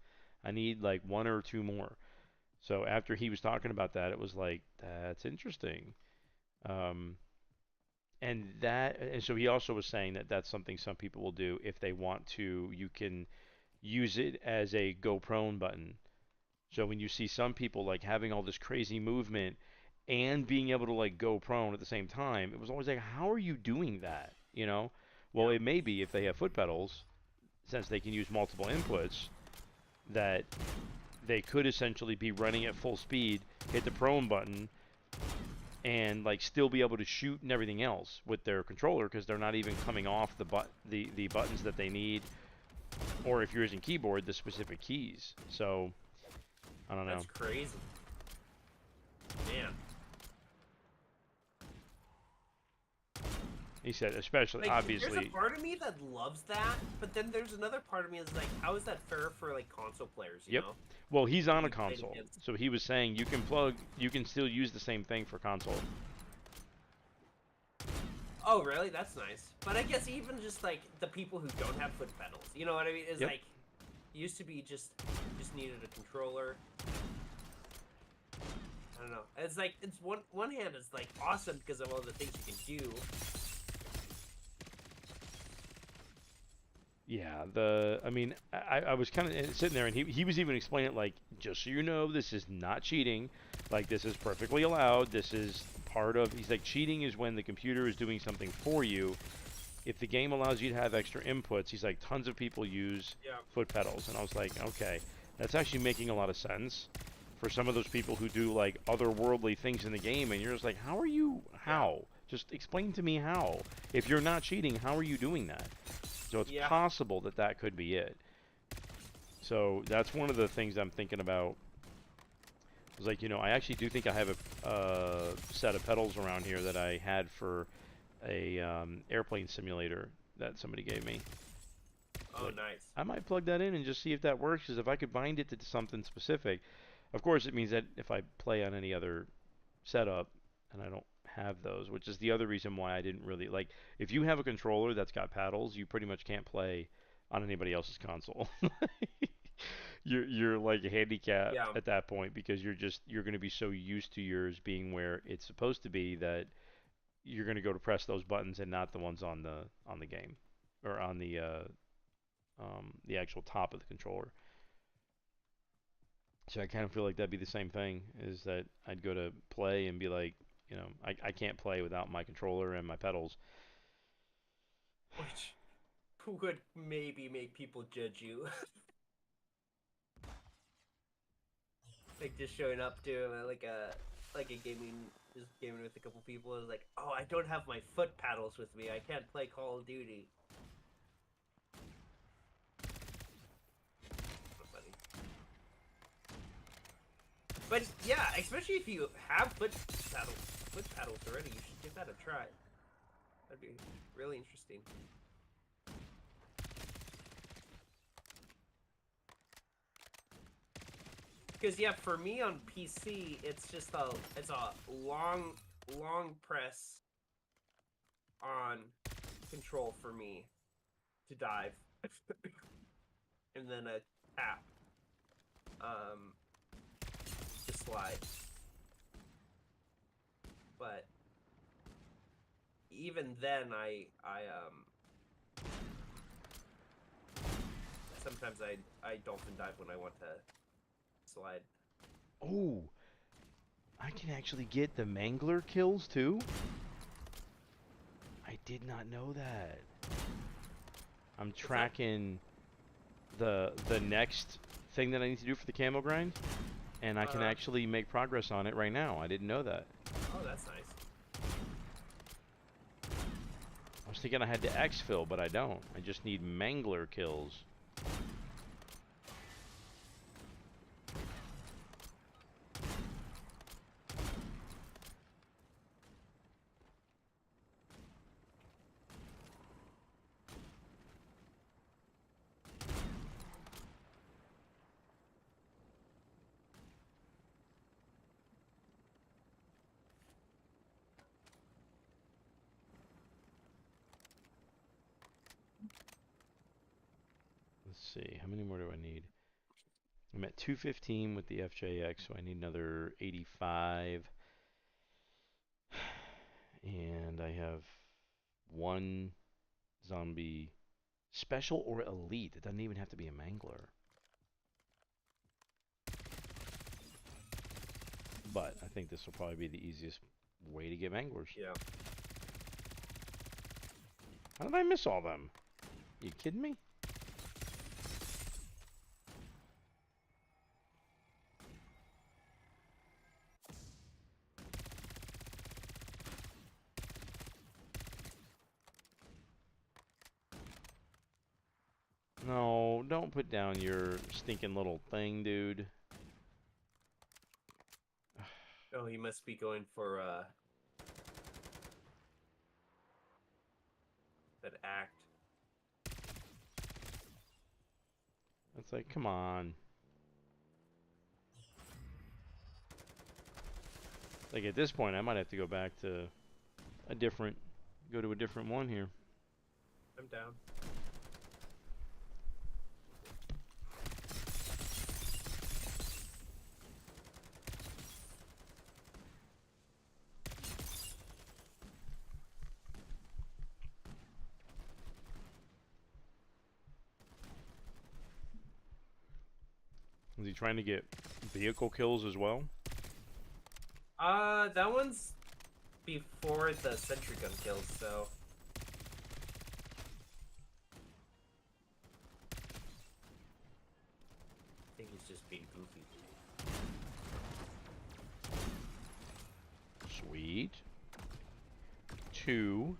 [SPEAKER 1] I need like one or two more. So after he was talking about that, it was like, that's interesting. Um, and so he also was saying that that's something some people will do if they want to. You can use it as a go prone button. So when you see some people like having all this crazy movement and being able to like go prone at the same time, it was always like, how are you doing that? You know? Well,
[SPEAKER 2] Yeah.
[SPEAKER 1] it may be if they have foot pedals, since they can use multiple inputs, that they could essentially be running at full speed, hit the prone button, and like still be able to shoot and everything else with their controller, because they're not even coming off the buttons that they need, or if you're using keyboard, the specific keys. So I don't know.
[SPEAKER 2] That's crazy. Man.
[SPEAKER 1] He said, especially
[SPEAKER 2] Like, there's a
[SPEAKER 1] obviously.
[SPEAKER 2] part of me that loves that, but then there's another part of me that's like, how is that fair for like console players? You
[SPEAKER 1] Yep.
[SPEAKER 2] know,
[SPEAKER 1] Well, he's
[SPEAKER 2] to
[SPEAKER 1] on a
[SPEAKER 2] be played
[SPEAKER 1] console,
[SPEAKER 2] against.
[SPEAKER 1] so he was saying you can still use the same thing for console.
[SPEAKER 2] Oh, really? That's nice. But I guess even just like the people who don't have foot pedals, you know what I mean? Is
[SPEAKER 1] Yep.
[SPEAKER 2] like used to be just needed a controller. I don't know. It's like it's one hand it's like awesome because of all the things you can do.
[SPEAKER 1] Yeah. I mean, I was kind of sitting there, and he was even explaining it like, just so you know, this is not cheating. Like, this is perfectly allowed. This is part of. He's like, cheating is when the computer is doing something for you. If the game allows you to have extra inputs, he's like, tons of people use
[SPEAKER 2] Yeah.
[SPEAKER 1] foot pedals, and I was like, okay, that's actually making a lot of sense for some of those people who do like otherworldly things in the game, and you're just like, how are you?
[SPEAKER 2] Yeah.
[SPEAKER 1] How? Just explain to me how. If you're not cheating, how are you doing that? So it's
[SPEAKER 2] Yeah.
[SPEAKER 1] possible that that could be it. So that's one of the things I'm thinking about. It's like, I actually do think I have a set of pedals around here that I had for a airplane simulator that somebody gave me.
[SPEAKER 2] Oh,
[SPEAKER 1] Like,
[SPEAKER 2] nice.
[SPEAKER 1] I might plug that in and just see if that works. Because if I could bind it to something specific, of course, it means that if I play on any other setup, and I don't have those, which is the other reason why I didn't really like. If you have a controller that's got paddles, you pretty much can't play on anybody else's console. You're like handicapped
[SPEAKER 2] Yeah.
[SPEAKER 1] at that point, because you're going to be so used to yours being where it's supposed to be, that you're going to go to press those buttons and not the ones on the game, or on the actual top of the controller. So I kind of feel like that'd be the same thing. Is that I'd go to play and be like, I can't play without my controller and my pedals.
[SPEAKER 2] Which would maybe make people judge you. Like just showing up to like a gaming just gaming with a couple people is like, oh, I don't have my foot paddles with me. I can't play Call of Duty. So funny. But yeah, especially if you have foot paddles already, you should give that a try. That'd be really interesting. Because yeah, for me on PC, it's a long press on control for me to dive, and then a tap um to slide. But even then, I sometimes I dolphin dive when I want to slide.
[SPEAKER 1] Oh, I can actually get the mangler kills too? I did not know that. I'm
[SPEAKER 2] What's that?
[SPEAKER 1] tracking the next thing that I need to do for the camo grind, and I can
[SPEAKER 2] Uh,
[SPEAKER 1] actually make progress on it right now. I didn't know that.
[SPEAKER 2] oh, that's nice.
[SPEAKER 1] I was thinking I had to exfil, but I don't. I just need mangler kills. Let's see, how many more do I need? I'm at 215 with the FJX, so I need another 85. And I have one zombie special or elite. It doesn't even have to be a mangler. But I think this will probably be the easiest way to get manglers.
[SPEAKER 2] Yeah.
[SPEAKER 1] How did I miss all them? You kidding me? No, don't put down your stinking little thing, dude.
[SPEAKER 2] Oh, he must be going for that act.
[SPEAKER 1] It's like, come on. Like at this point, I might have to go back to go to a different one here.
[SPEAKER 2] I'm down.
[SPEAKER 1] Is he trying to get vehicle kills as well?
[SPEAKER 2] That one's before the sentry gun kills, so I think he's just being goofy.
[SPEAKER 1] Sweet. 2.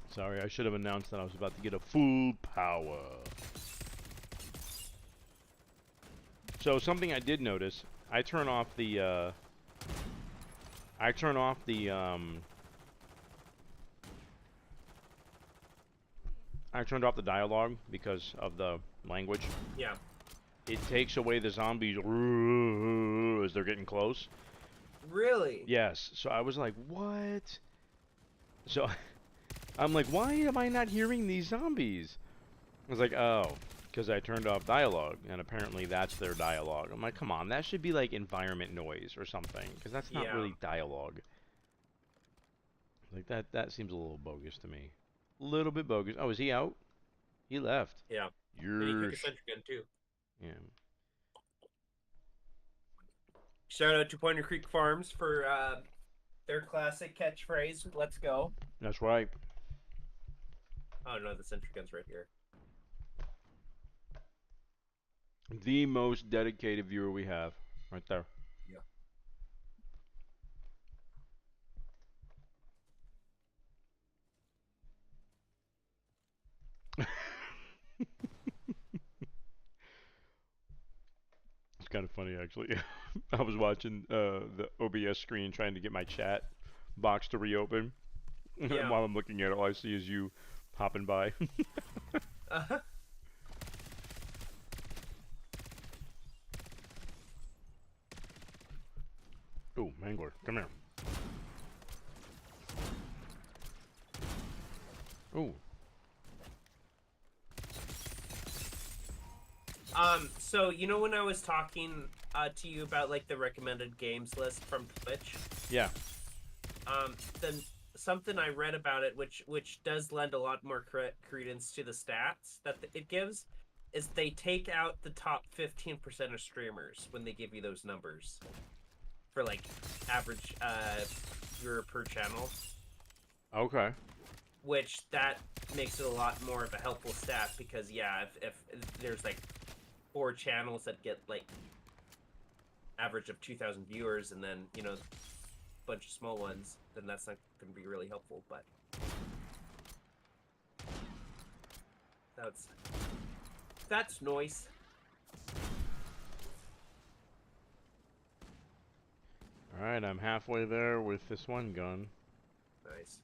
[SPEAKER 1] Sorry, I should have announced that I was about to get a full power. So something I did notice, I turn off the I turn off the I turned off the dialogue because of the language.
[SPEAKER 2] Yeah.
[SPEAKER 1] It takes away the zombies as they're getting close.
[SPEAKER 2] Really?
[SPEAKER 1] Yes. So I was like, what? So I'm like, why am I not hearing these zombies? I was like, oh, because I turned off dialogue, and apparently that's their dialogue. I'm like, come on, that should be like environment noise or something, because that's not
[SPEAKER 2] Yeah.
[SPEAKER 1] really dialogue. Like that seems a little bogus to me. A little bit bogus. Oh, is he out? He left.
[SPEAKER 2] Yeah. And he took
[SPEAKER 1] You're
[SPEAKER 2] a sentry gun too.
[SPEAKER 1] yeah.
[SPEAKER 2] Shout out to Pointer Creek Farms for their classic catchphrase, "Let's go."
[SPEAKER 1] That's right.
[SPEAKER 2] Oh no, the sentry gun's right here.
[SPEAKER 1] The most dedicated viewer we have. right there.
[SPEAKER 2] Yeah.
[SPEAKER 1] It's kind of funny actually. I was watching the OBS screen trying to get my chat box to reopen, and
[SPEAKER 2] Yeah.
[SPEAKER 1] while I'm looking at it, all I see is you hopping by.
[SPEAKER 2] Uh-huh.
[SPEAKER 1] Ooh, Mangler, come here. Ooh,
[SPEAKER 2] So you know when I was talking to you about like the recommended games list from Twitch,
[SPEAKER 1] yeah.
[SPEAKER 2] then something I read about it, which does lend a lot more credence to the stats that it gives, is they take out the top 15% of streamers when they give you those numbers for like average viewer per channel,
[SPEAKER 1] Okay.
[SPEAKER 2] which that makes it a lot more of a helpful stat because yeah, if there's like 4 channels that get like average of 2,000 viewers and then a bunch of small ones, then that's not going to be really helpful. But that's that's noise.
[SPEAKER 1] All right, I'm halfway there with this one gun.
[SPEAKER 2] Nice.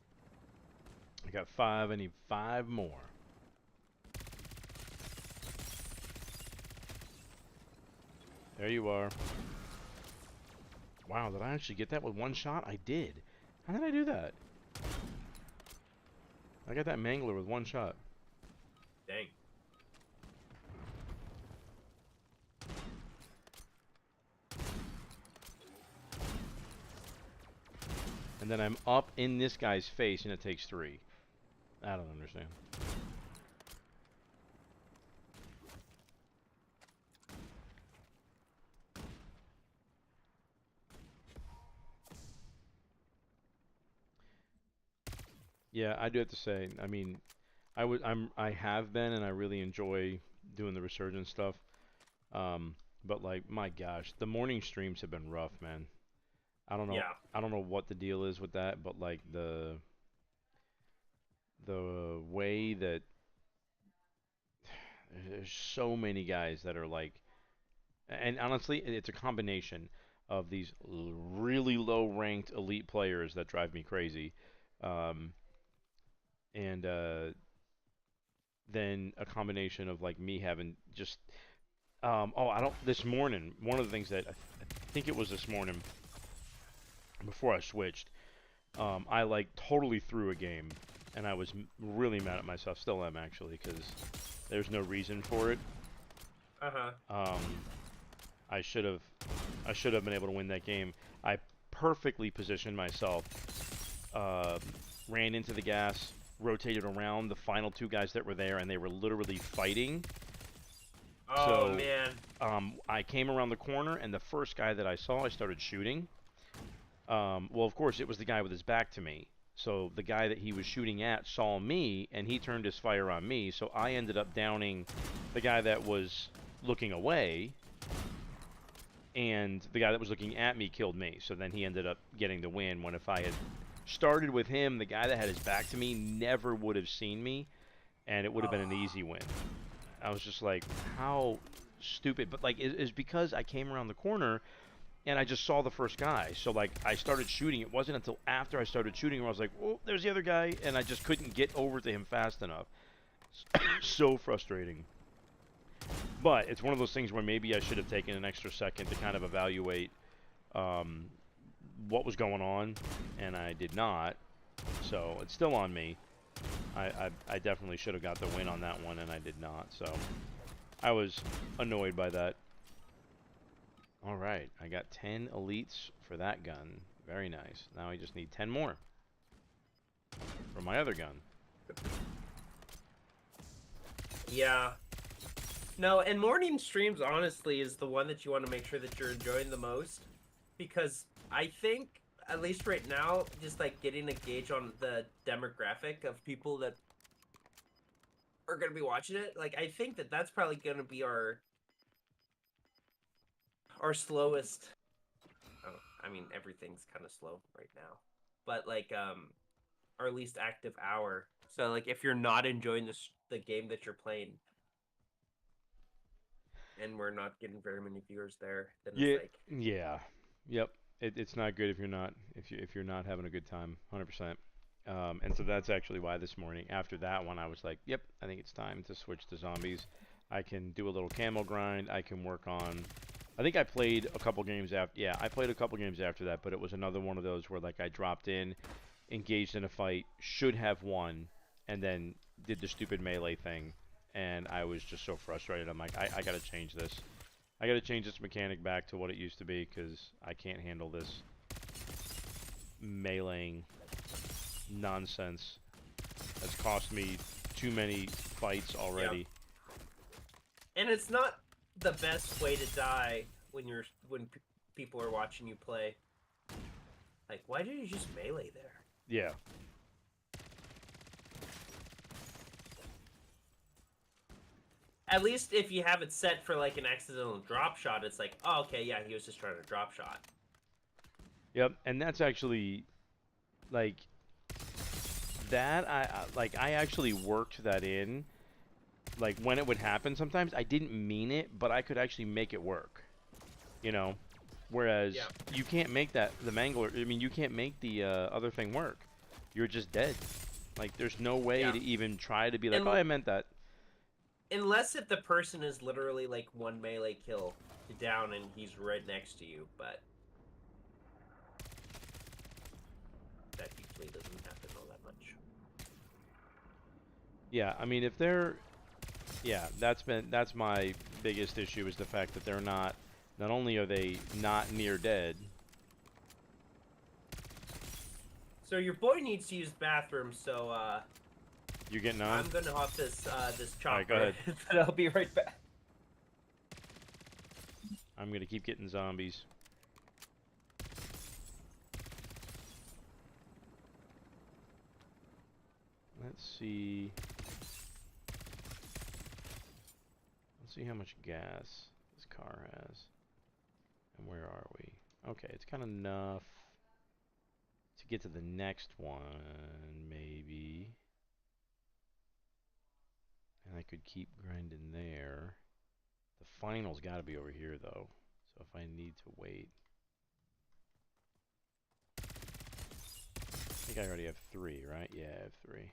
[SPEAKER 1] I got 5. I need 5 more. There you are. Wow, did I actually get that with one shot? I did. How did I do that? I got that Mangler with one shot.
[SPEAKER 2] Dang.
[SPEAKER 1] And then I'm up in this guy's face and it takes 3. I don't understand. Yeah, I do have to say, I mean, I have been and I really enjoy doing the resurgence stuff. But like my gosh, the morning streams have been rough, man. I don't know
[SPEAKER 2] Yeah.
[SPEAKER 1] I don't know what the deal is with that, but like the way that there's so many guys that are like, and honestly, it's a combination of these really low ranked elite players that drive me crazy. Um, and then a combination of like me having just oh, I don't this morning, one of the things that I think it was this morning before I switched, I like totally threw a game, and I was really mad at myself. Still am actually, because there's no reason for it.
[SPEAKER 2] Uh-huh.
[SPEAKER 1] Um, I should have, I should have been able to win that game. I perfectly positioned myself, uh, ran into the gas, rotated around the final 2 guys that were there, and they were literally fighting.
[SPEAKER 2] Oh
[SPEAKER 1] So,
[SPEAKER 2] man.
[SPEAKER 1] I came around the corner, and the first guy that I saw, I started shooting. Well, of course, it was the guy with his back to me. So the guy that he was shooting at saw me, and he turned his fire on me. So I ended up downing the guy that was looking away, and the guy that was looking at me killed me. So then he ended up getting the win. When if I had started with him, the guy that had his back to me never would have seen me, and it would have been an easy win. I was just like, how stupid. But like, it's because I came around the corner and I just saw the first guy. So like I started shooting. It wasn't until after I started shooting where I was like, "Oh, there's the other guy," and I just couldn't get over to him fast enough. So frustrating. But it's one of those things where maybe I should have taken an extra second to kind of evaluate um, what was going on, and I did not. So it's still on me. I definitely should have got the win on that one, and I did not. So I was annoyed by that. All right, I got 10 elites for that gun. Very nice. Now I just need 10 more for my other gun.
[SPEAKER 2] Yeah. No, and morning streams honestly is the one that you want to make sure that you're enjoying the most because I think at least right now just like getting a gauge on the demographic of people that are going to be watching it, like I think that that's probably going to be our slowest. Oh, I mean, everything's kind of slow right now, but like our least active hour. So like, if you're not enjoying the game that you're playing, and we're not getting very many viewers there, then it's
[SPEAKER 1] Yeah,
[SPEAKER 2] like,
[SPEAKER 1] yeah, yep. It's not good if you're not having a good time, 100%. And so that's actually why this morning, after that one, I was like, yep, I think it's time to switch to zombies. I can do a little camo grind. I can work on. I think I played a couple games after. Yeah, I played a couple games after that, but it was another one of those where like I dropped in, engaged in a fight, should have won, and then did the stupid melee thing, and I was just so frustrated. I'm like, I gotta change this. I gotta change this mechanic back to what it used to be because I can't handle this meleeing nonsense. That's cost me too many fights
[SPEAKER 2] yeah.
[SPEAKER 1] already.
[SPEAKER 2] And it's not the best way to die when people are watching you play. Like, why did you just melee there?
[SPEAKER 1] Yeah.
[SPEAKER 2] At least if you have it set for like an accidental drop shot, it's like, oh, okay, yeah, he was just trying to drop shot.
[SPEAKER 1] Yep. And that's actually like that. I actually worked that in. Like when it would happen, sometimes I didn't mean it, but I could actually make it work. You know. Whereas
[SPEAKER 2] Yeah.
[SPEAKER 1] you can't make the mangler. I mean, you can't make the other thing work. You're just dead. Like there's no way
[SPEAKER 2] Yeah.
[SPEAKER 1] to even try to be like, oh,
[SPEAKER 2] And
[SPEAKER 1] I meant that.
[SPEAKER 2] unless if the person is literally like one melee kill down and he's right next to you, but that usually doesn't happen all that much.
[SPEAKER 1] Yeah, I mean, if they're, yeah, that's my biggest issue is the fact that they're not. Not only are they not near dead.
[SPEAKER 2] So your boy needs to use bathroom, so
[SPEAKER 1] You're getting on.
[SPEAKER 2] I'm gonna hop this chopper.
[SPEAKER 1] All right, go ahead.
[SPEAKER 2] But I'll be right back.
[SPEAKER 1] I'm gonna keep getting zombies. Let's see. Let's see how much gas this car has. And where are we? Okay, it's got enough to get to the next one, maybe. And I could keep grinding there. The final's got to be over here, though. So if I need to wait. I think I already have 3, right? Yeah, I have 3.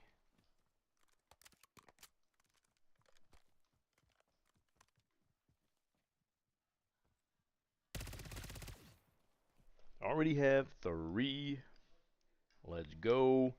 [SPEAKER 1] Already have 3. Let's go.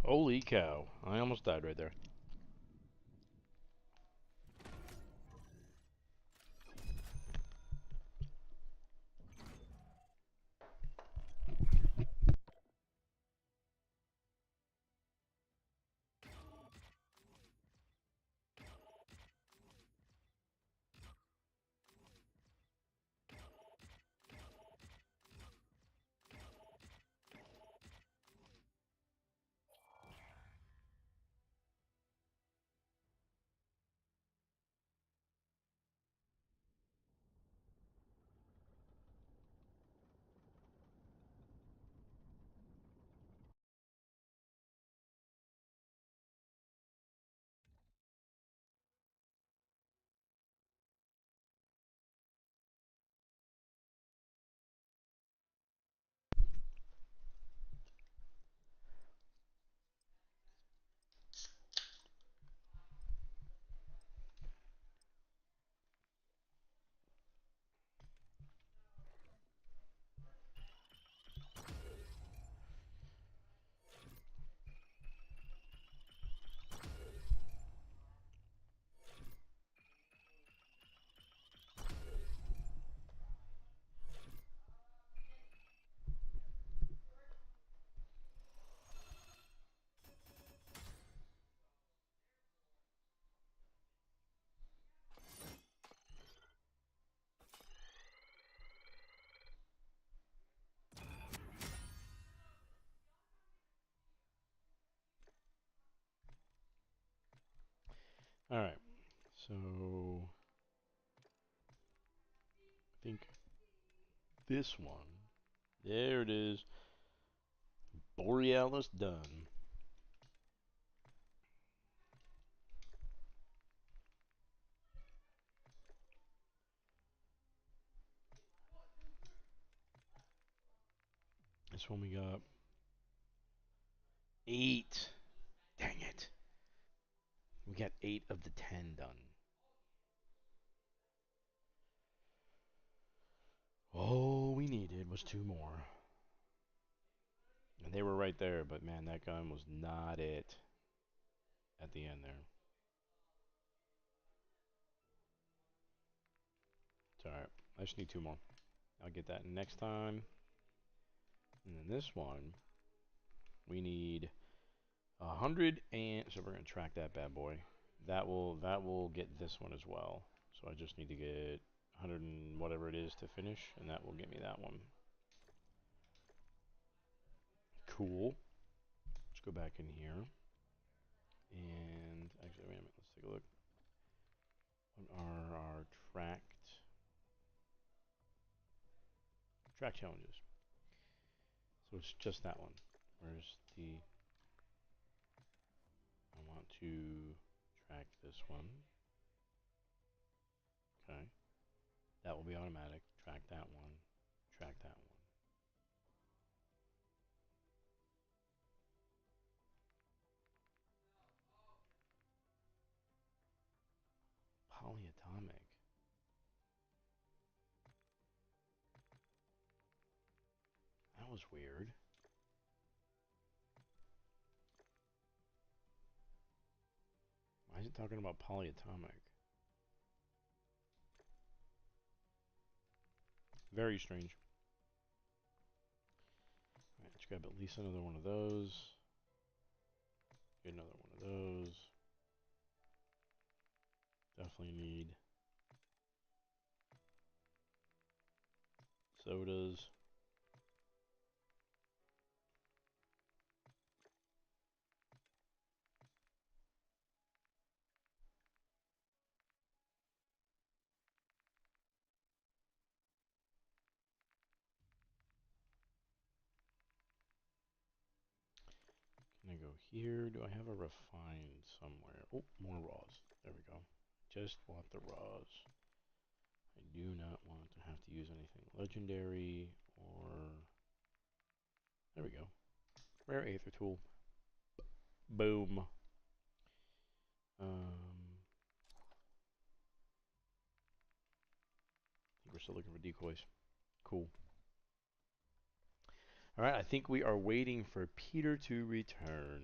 [SPEAKER 1] Holy cow. I almost died right there. Alright. So, I think this one. There it is. Borealis done. This one we got 8. Dang it. We got 8 of the 10 done. All we needed was 2 more. And they were right there, but man, that gun was not it at the end there. It's alright. I just need 2 more. I'll get that next time. And then this one, we need 100 and so we're gonna track that bad boy. That will get this one as well. So I just need to get 100 and whatever it is to finish, and that will get me that one. Cool. Let's go back in here. And actually, wait a minute. Let's take a look. What are our track challenges? So it's just that one. Where's the? I want to track this one. Okay. That will be automatic. Track that one. Track that one. Polyatomic. That was weird. Why is it talking about polyatomic? Very strange. Alright, let's grab at least another one of those. Get another one of those. Definitely need sodas. Can I go here? Do I have a refined somewhere? Oh, more raws. There we go. Just want the raws. I do not want to have to use anything legendary or... There we go. Rare Aether Tool. Boom. I think we're still looking for decoys. Cool. Alright, I think we are waiting for Peter to return.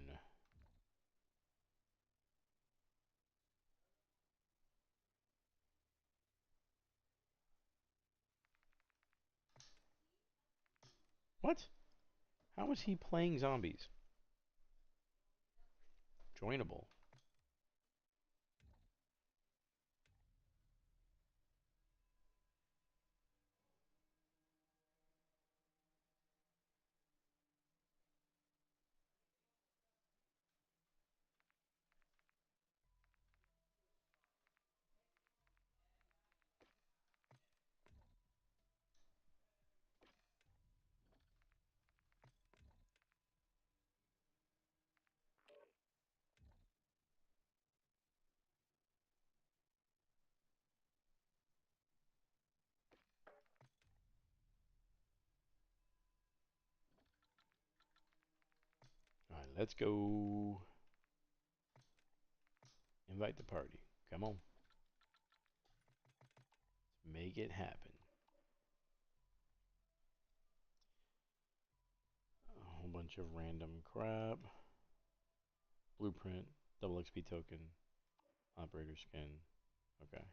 [SPEAKER 1] What? How is he playing zombies? Joinable. All right, let's go. Invite the party. Come on. Make it happen. A whole bunch of random crap. Blueprint, double XP token, operator skin. Okay.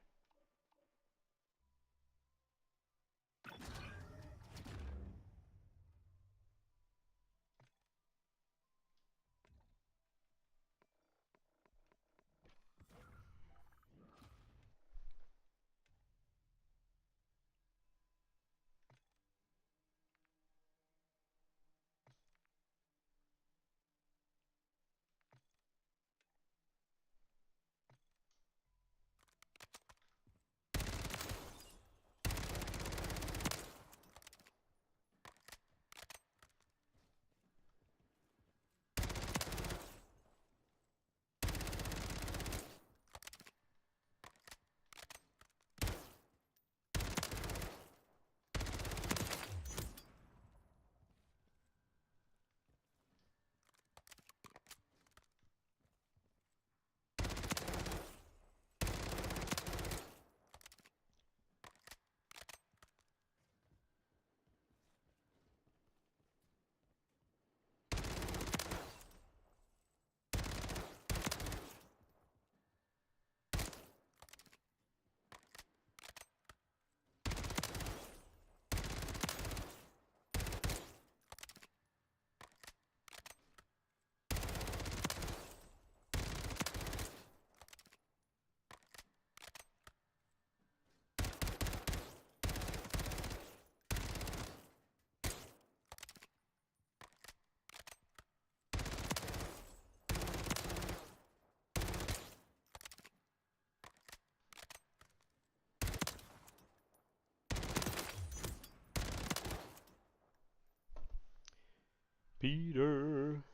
[SPEAKER 1] Peter.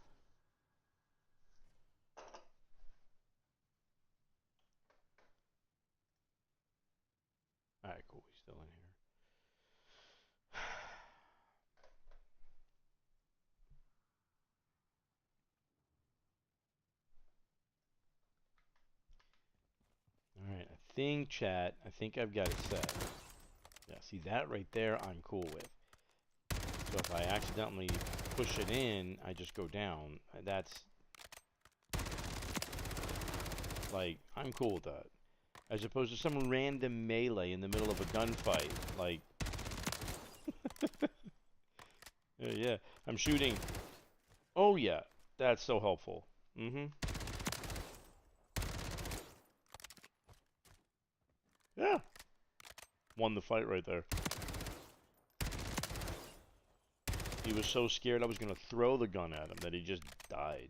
[SPEAKER 1] Alright, cool. He's still in here. Alright, I think I've got it set. Yeah, see that right there I'm cool with. So if I accidentally push it in, I just go down. That's like, I'm cool with that. As opposed to some random melee in the middle of a gunfight. Like, yeah, I'm shooting. Oh yeah, that's so helpful. Mm-hmm. Yeah, won the fight right there. He was so scared I was going to throw the gun at him that he just died.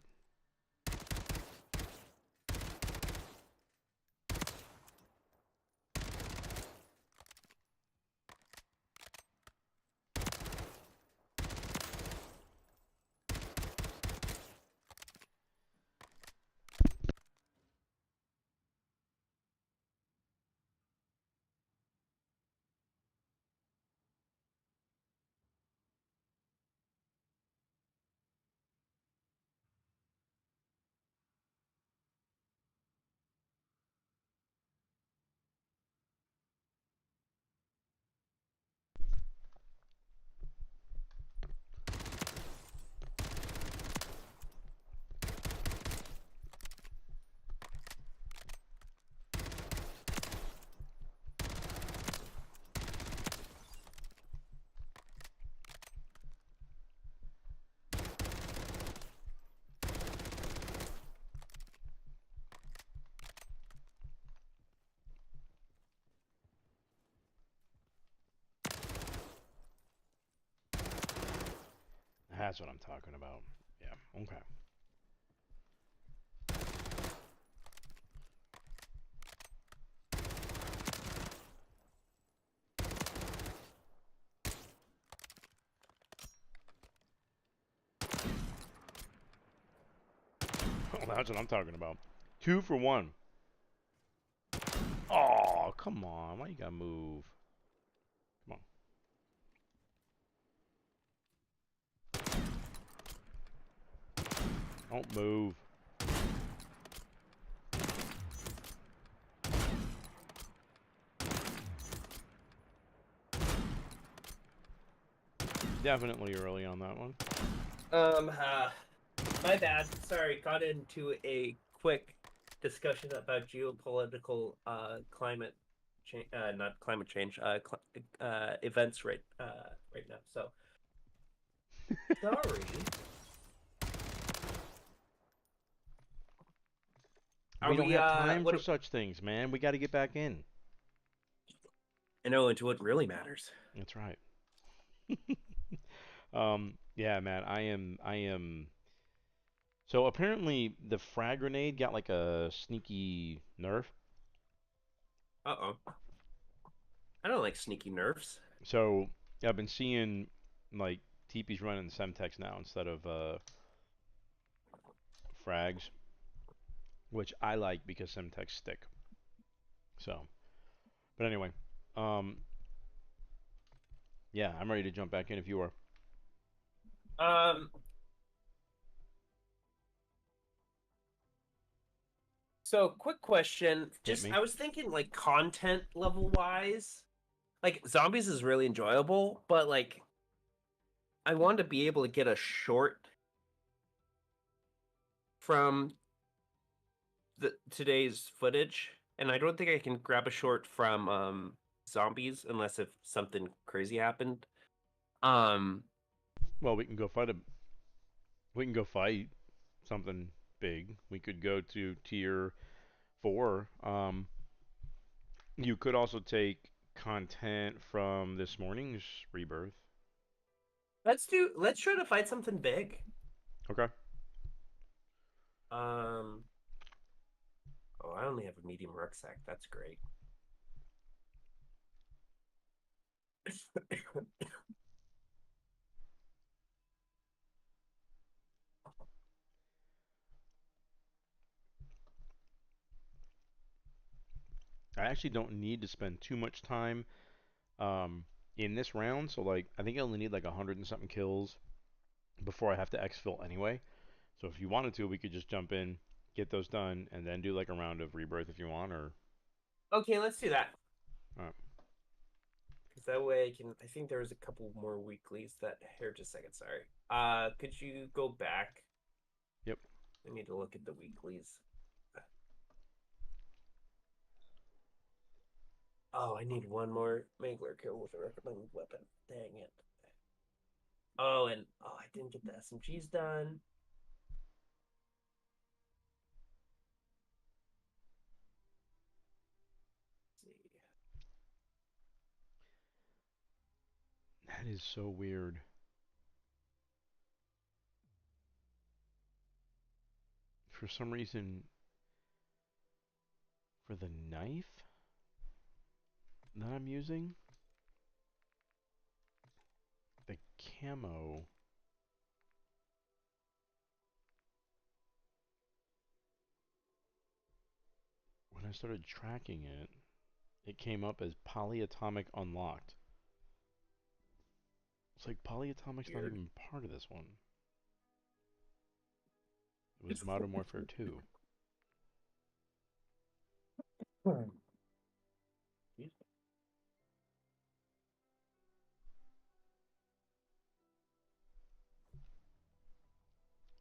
[SPEAKER 1] That's what I'm talking about. Yeah. Okay. That's what I'm talking about. 2 for 1. Oh, come on. Why you gotta move? Come on. Don't move. Definitely early on that one.
[SPEAKER 2] Um, uh, my bad. Sorry, got into a quick discussion about geopolitical climate change, not climate change, events right now. So sorry. Are
[SPEAKER 1] We don't
[SPEAKER 2] we
[SPEAKER 1] have time
[SPEAKER 2] what?
[SPEAKER 1] for such things, man. We got to get back in.
[SPEAKER 2] I know into what really matters.
[SPEAKER 1] That's right. Yeah, man. I am. So apparently the frag grenade got like a sneaky nerf.
[SPEAKER 2] Uh-oh. I don't like sneaky nerfs.
[SPEAKER 1] So I've been seeing like teepees running Semtex now instead of frags, which I like because Semtex stick. So, but anyway, um, yeah, I'm ready to jump back in if you are.
[SPEAKER 2] Um, so quick question.
[SPEAKER 1] Hit
[SPEAKER 2] Just
[SPEAKER 1] me.
[SPEAKER 2] I was thinking like content level wise, like zombies is really enjoyable, but like I want to be able to get a short from today's footage, and I don't think I can grab a short from zombies unless if something crazy happened. Um,
[SPEAKER 1] Well, we can go fight a. We can go fight something big. We could go to tier 4. You could also take content from this morning's rebirth.
[SPEAKER 2] let's try to fight something big.
[SPEAKER 1] Okay.
[SPEAKER 2] Um, oh, I only have a medium rucksack. That's great.
[SPEAKER 1] I actually don't need to spend too much time um, in this round. So like, I think I only need like 100 and something kills before I have to exfil anyway. So if you wanted to, we could just jump in, get those done, and then do like a round of rebirth if you want. Or
[SPEAKER 2] Okay, let's do that.
[SPEAKER 1] uh,
[SPEAKER 2] Because that way I can. I think there was a couple more weeklies that. Here, just a second. Sorry. Could you go back?
[SPEAKER 1] yep.
[SPEAKER 2] I need to look at the weeklies. Oh, I need one more Mangler kill with a recommended weapon. Dang it. Oh, and I didn't get the SMGs done. Let's see.
[SPEAKER 1] That is so weird. For some reason, for the knife that I'm using, the camo, when I started tracking it, it came up as polyatomic unlocked. It's like polyatomic's not
[SPEAKER 2] Weird.
[SPEAKER 1] even part of this one. It was Modern Warfare 2.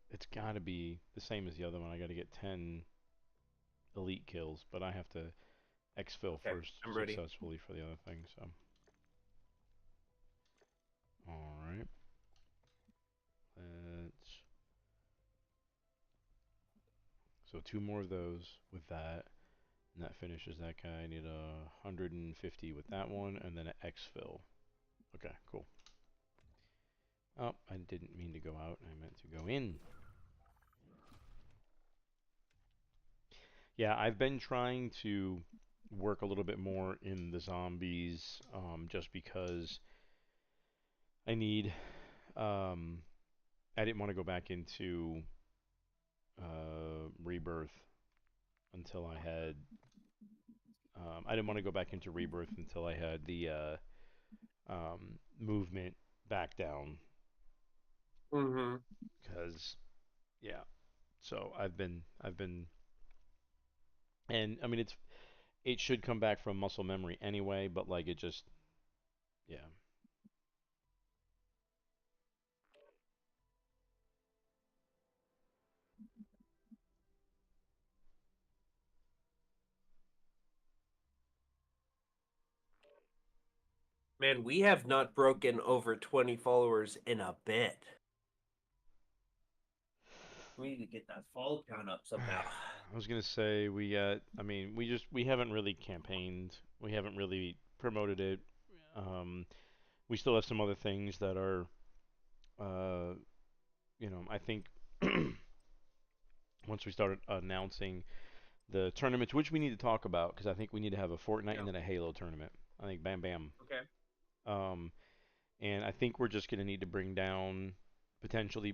[SPEAKER 1] It's got to be the same as the other one. I got to get 10 elite kills, but I have to exfil
[SPEAKER 2] Okay,
[SPEAKER 1] first
[SPEAKER 2] I'm ready.
[SPEAKER 1] successfully for the other thing. So, all right, let's. So 2 more of those with that, and that finishes that guy. I need 150 with that one, and then an exfil. Okay, cool. Oh, I didn't mean to go out. I meant to go in. Yeah, I've been trying to work a little bit more in the zombies, just because I need. Um, I didn't want to go back into rebirth until I had. I didn't want to go back into rebirth until I had the movement back down,
[SPEAKER 2] Mm-hmm.
[SPEAKER 1] because yeah. So I've been, and I mean it should come back from muscle memory anyway, but like it just, yeah.
[SPEAKER 2] Man, we have not broken over 20 followers in a bit. We need to get that follow count up somehow.
[SPEAKER 1] I was gonna say we got. I mean, we haven't really campaigned. We haven't really promoted it. Um, we still have some other things that are, uh, I think once we start announcing the tournaments, which we need to talk about, because I think we need to have a Fortnite and
[SPEAKER 2] Yeah.
[SPEAKER 1] then a Halo tournament. I think bam bam.
[SPEAKER 2] Okay.
[SPEAKER 1] Um, and I think we're just gonna need to bring down, potentially,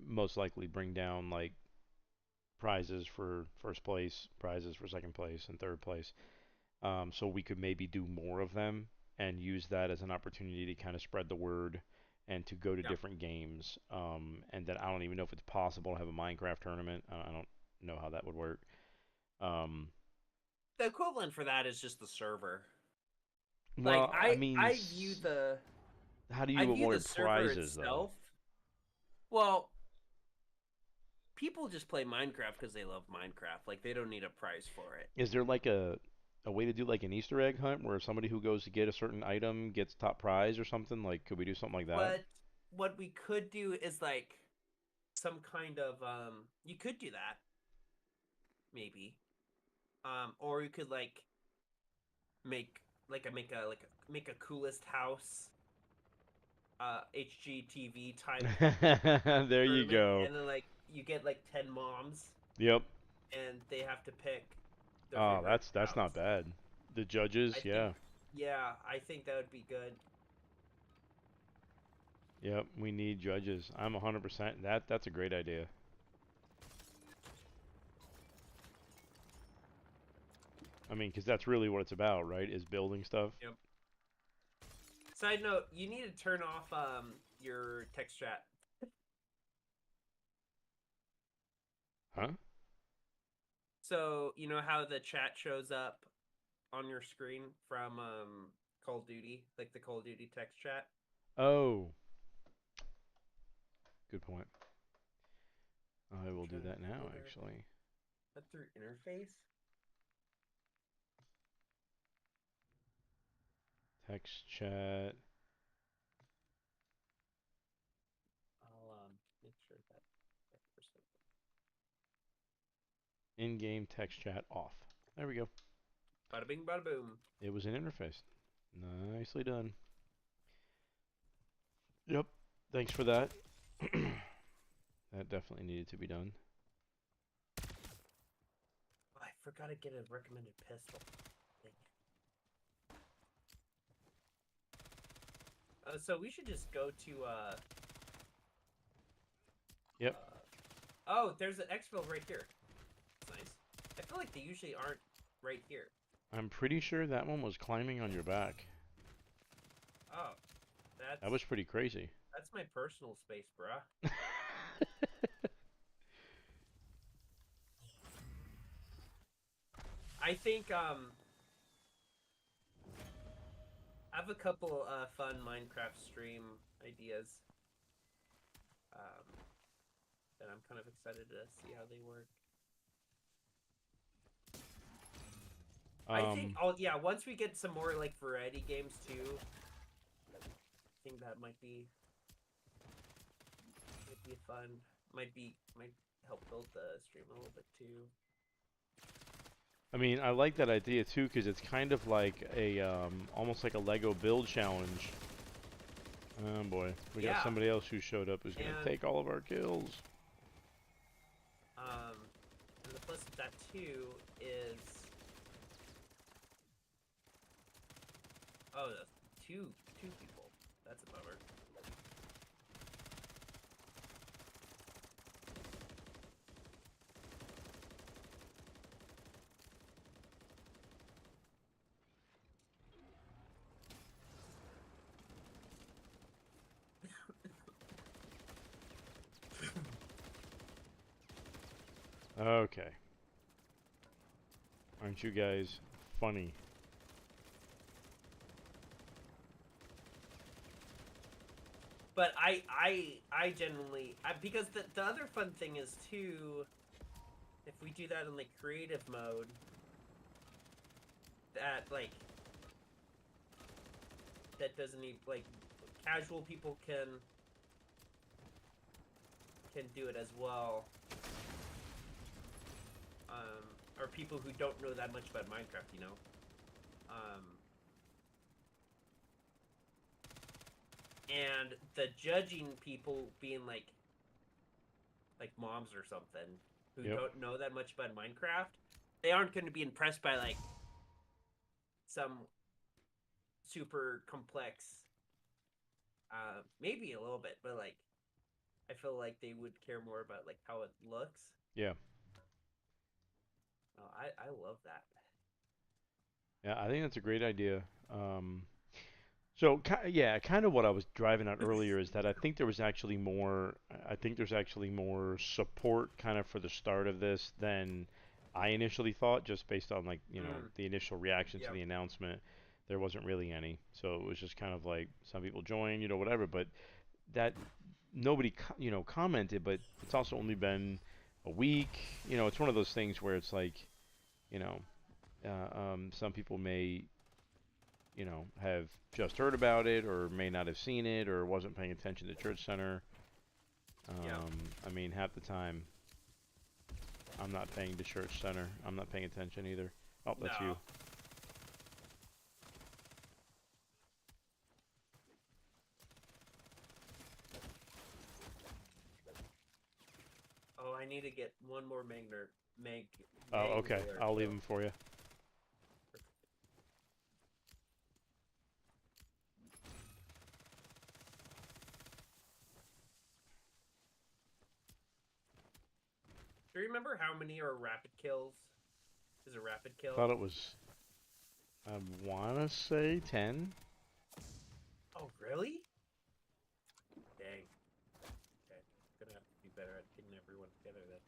[SPEAKER 1] most likely bring down like prizes for first place, prizes for second place and third place. So we could maybe do more of them and use that as an opportunity to kind of spread the word and to go to
[SPEAKER 2] Yeah.
[SPEAKER 1] different games. And then I don't even know if it's possible to have a Minecraft tournament. I don't know how that would work. Um,
[SPEAKER 2] The equivalent for that is just the server. Like
[SPEAKER 1] well, I
[SPEAKER 2] I
[SPEAKER 1] mean,
[SPEAKER 2] I view the
[SPEAKER 1] how do
[SPEAKER 2] I
[SPEAKER 1] you
[SPEAKER 2] view the
[SPEAKER 1] award
[SPEAKER 2] server
[SPEAKER 1] prizes though?
[SPEAKER 2] itself. Well, people just play Minecraft because they love Minecraft. Like they don't need a prize for it.
[SPEAKER 1] Is there like a way to do like an Easter egg hunt where somebody who goes to get a certain item gets top prize or something? Like, could we do something like that?
[SPEAKER 2] What we could do is like some kind of you could do that maybe. Or you could like make make a coolest house HGTV type
[SPEAKER 1] There you
[SPEAKER 2] tournament,
[SPEAKER 1] go.
[SPEAKER 2] and then like you get like 10 moms,
[SPEAKER 1] Yep.
[SPEAKER 2] and they have to pick their
[SPEAKER 1] Oh,
[SPEAKER 2] favorite
[SPEAKER 1] that's not
[SPEAKER 2] house.
[SPEAKER 1] bad. The
[SPEAKER 2] I
[SPEAKER 1] judges,
[SPEAKER 2] think,
[SPEAKER 1] yeah.
[SPEAKER 2] yeah, I think that would be good.
[SPEAKER 1] Yep, we need judges. I'm 100%. That's a great idea. I mean, because that's really what it's about, right? Is building stuff.
[SPEAKER 2] Yep. Side note: you need to turn off your text chat.
[SPEAKER 1] Huh?
[SPEAKER 2] So you know how the chat shows up on your screen from Call of Duty, like the Call of Duty text chat.
[SPEAKER 1] Oh, good point. I
[SPEAKER 2] I'm
[SPEAKER 1] will do
[SPEAKER 2] trying to
[SPEAKER 1] that now,
[SPEAKER 2] figure
[SPEAKER 1] actually.
[SPEAKER 2] that through interface.
[SPEAKER 1] Text chat,
[SPEAKER 2] I'll make sure that person.
[SPEAKER 1] in-game text chat off. There we go.
[SPEAKER 2] Bada bing, bada boom.
[SPEAKER 1] It was an interface. Nicely done. Yep. Thanks for that. That definitely needed to be done.
[SPEAKER 2] Oh, I forgot to get a recommended pistol. So we should just go to
[SPEAKER 1] Yep.
[SPEAKER 2] oh, there's an exfil right here. That's nice. I feel like they usually aren't right here.
[SPEAKER 1] I'm pretty sure that one was climbing on your back.
[SPEAKER 2] Oh,
[SPEAKER 1] That was pretty crazy.
[SPEAKER 2] that's my personal space, bruh. I think I have a couple fun Minecraft stream ideas. Um, that I'm kind of excited to see how they work. I think
[SPEAKER 1] Um,
[SPEAKER 2] oh yeah, once we get some more like variety games too, I think that might be fun. Might help build the stream a little bit too.
[SPEAKER 1] I mean, I like that idea too, because it's kind of like a, almost like a Lego build challenge. Oh boy, we got
[SPEAKER 2] Yeah,
[SPEAKER 1] somebody else who showed up who's gonna
[SPEAKER 2] and
[SPEAKER 1] take all of our kills.
[SPEAKER 2] um, and the plus of that too is that's two people. That's a bummer.
[SPEAKER 1] Okay, aren't you guys funny?
[SPEAKER 2] But I genuinely because the other fun thing is too, if we do that in like creative mode, that like that doesn't even like casual people can do it as well. Or people who don't know that much about Minecraft, you know. Um, and the judging people being like moms or something who
[SPEAKER 1] Yep.
[SPEAKER 2] don't know that much about Minecraft, they aren't going to be impressed by like some super complex. Maybe a little bit, but like I feel like they would care more about like how it looks.
[SPEAKER 1] Yeah.
[SPEAKER 2] Oh, I love that.
[SPEAKER 1] Yeah, I think that's a great idea. So yeah, kind of what I was driving at earlier is that I think there was actually more. I think there's actually more support kind of for the start of this than I initially thought, just based on like the initial reaction to
[SPEAKER 2] Yeah.
[SPEAKER 1] the announcement. There wasn't really any, so it was just kind of like some people joined, whatever. But that nobody commented. But it's also only been a week. It's one of those things where it's like you know some people may have just heard about it or may not have seen it or wasn't paying attention to Church Center.
[SPEAKER 2] Yeah.
[SPEAKER 1] I mean, half the time I'm not paying to Church Center. I'm not paying attention either. Oh, that's
[SPEAKER 2] No.
[SPEAKER 1] you.
[SPEAKER 2] Oh, I need to get one more
[SPEAKER 1] Oh, okay.
[SPEAKER 2] mangler.
[SPEAKER 1] I'll leave
[SPEAKER 2] So
[SPEAKER 1] them for you.
[SPEAKER 2] do you remember how many are rapid kills? Is a rapid kill?
[SPEAKER 1] Thought it was, I want to say 10.
[SPEAKER 2] Oh, really? Dang. Okay. Gonna have to be better at getting everyone together then.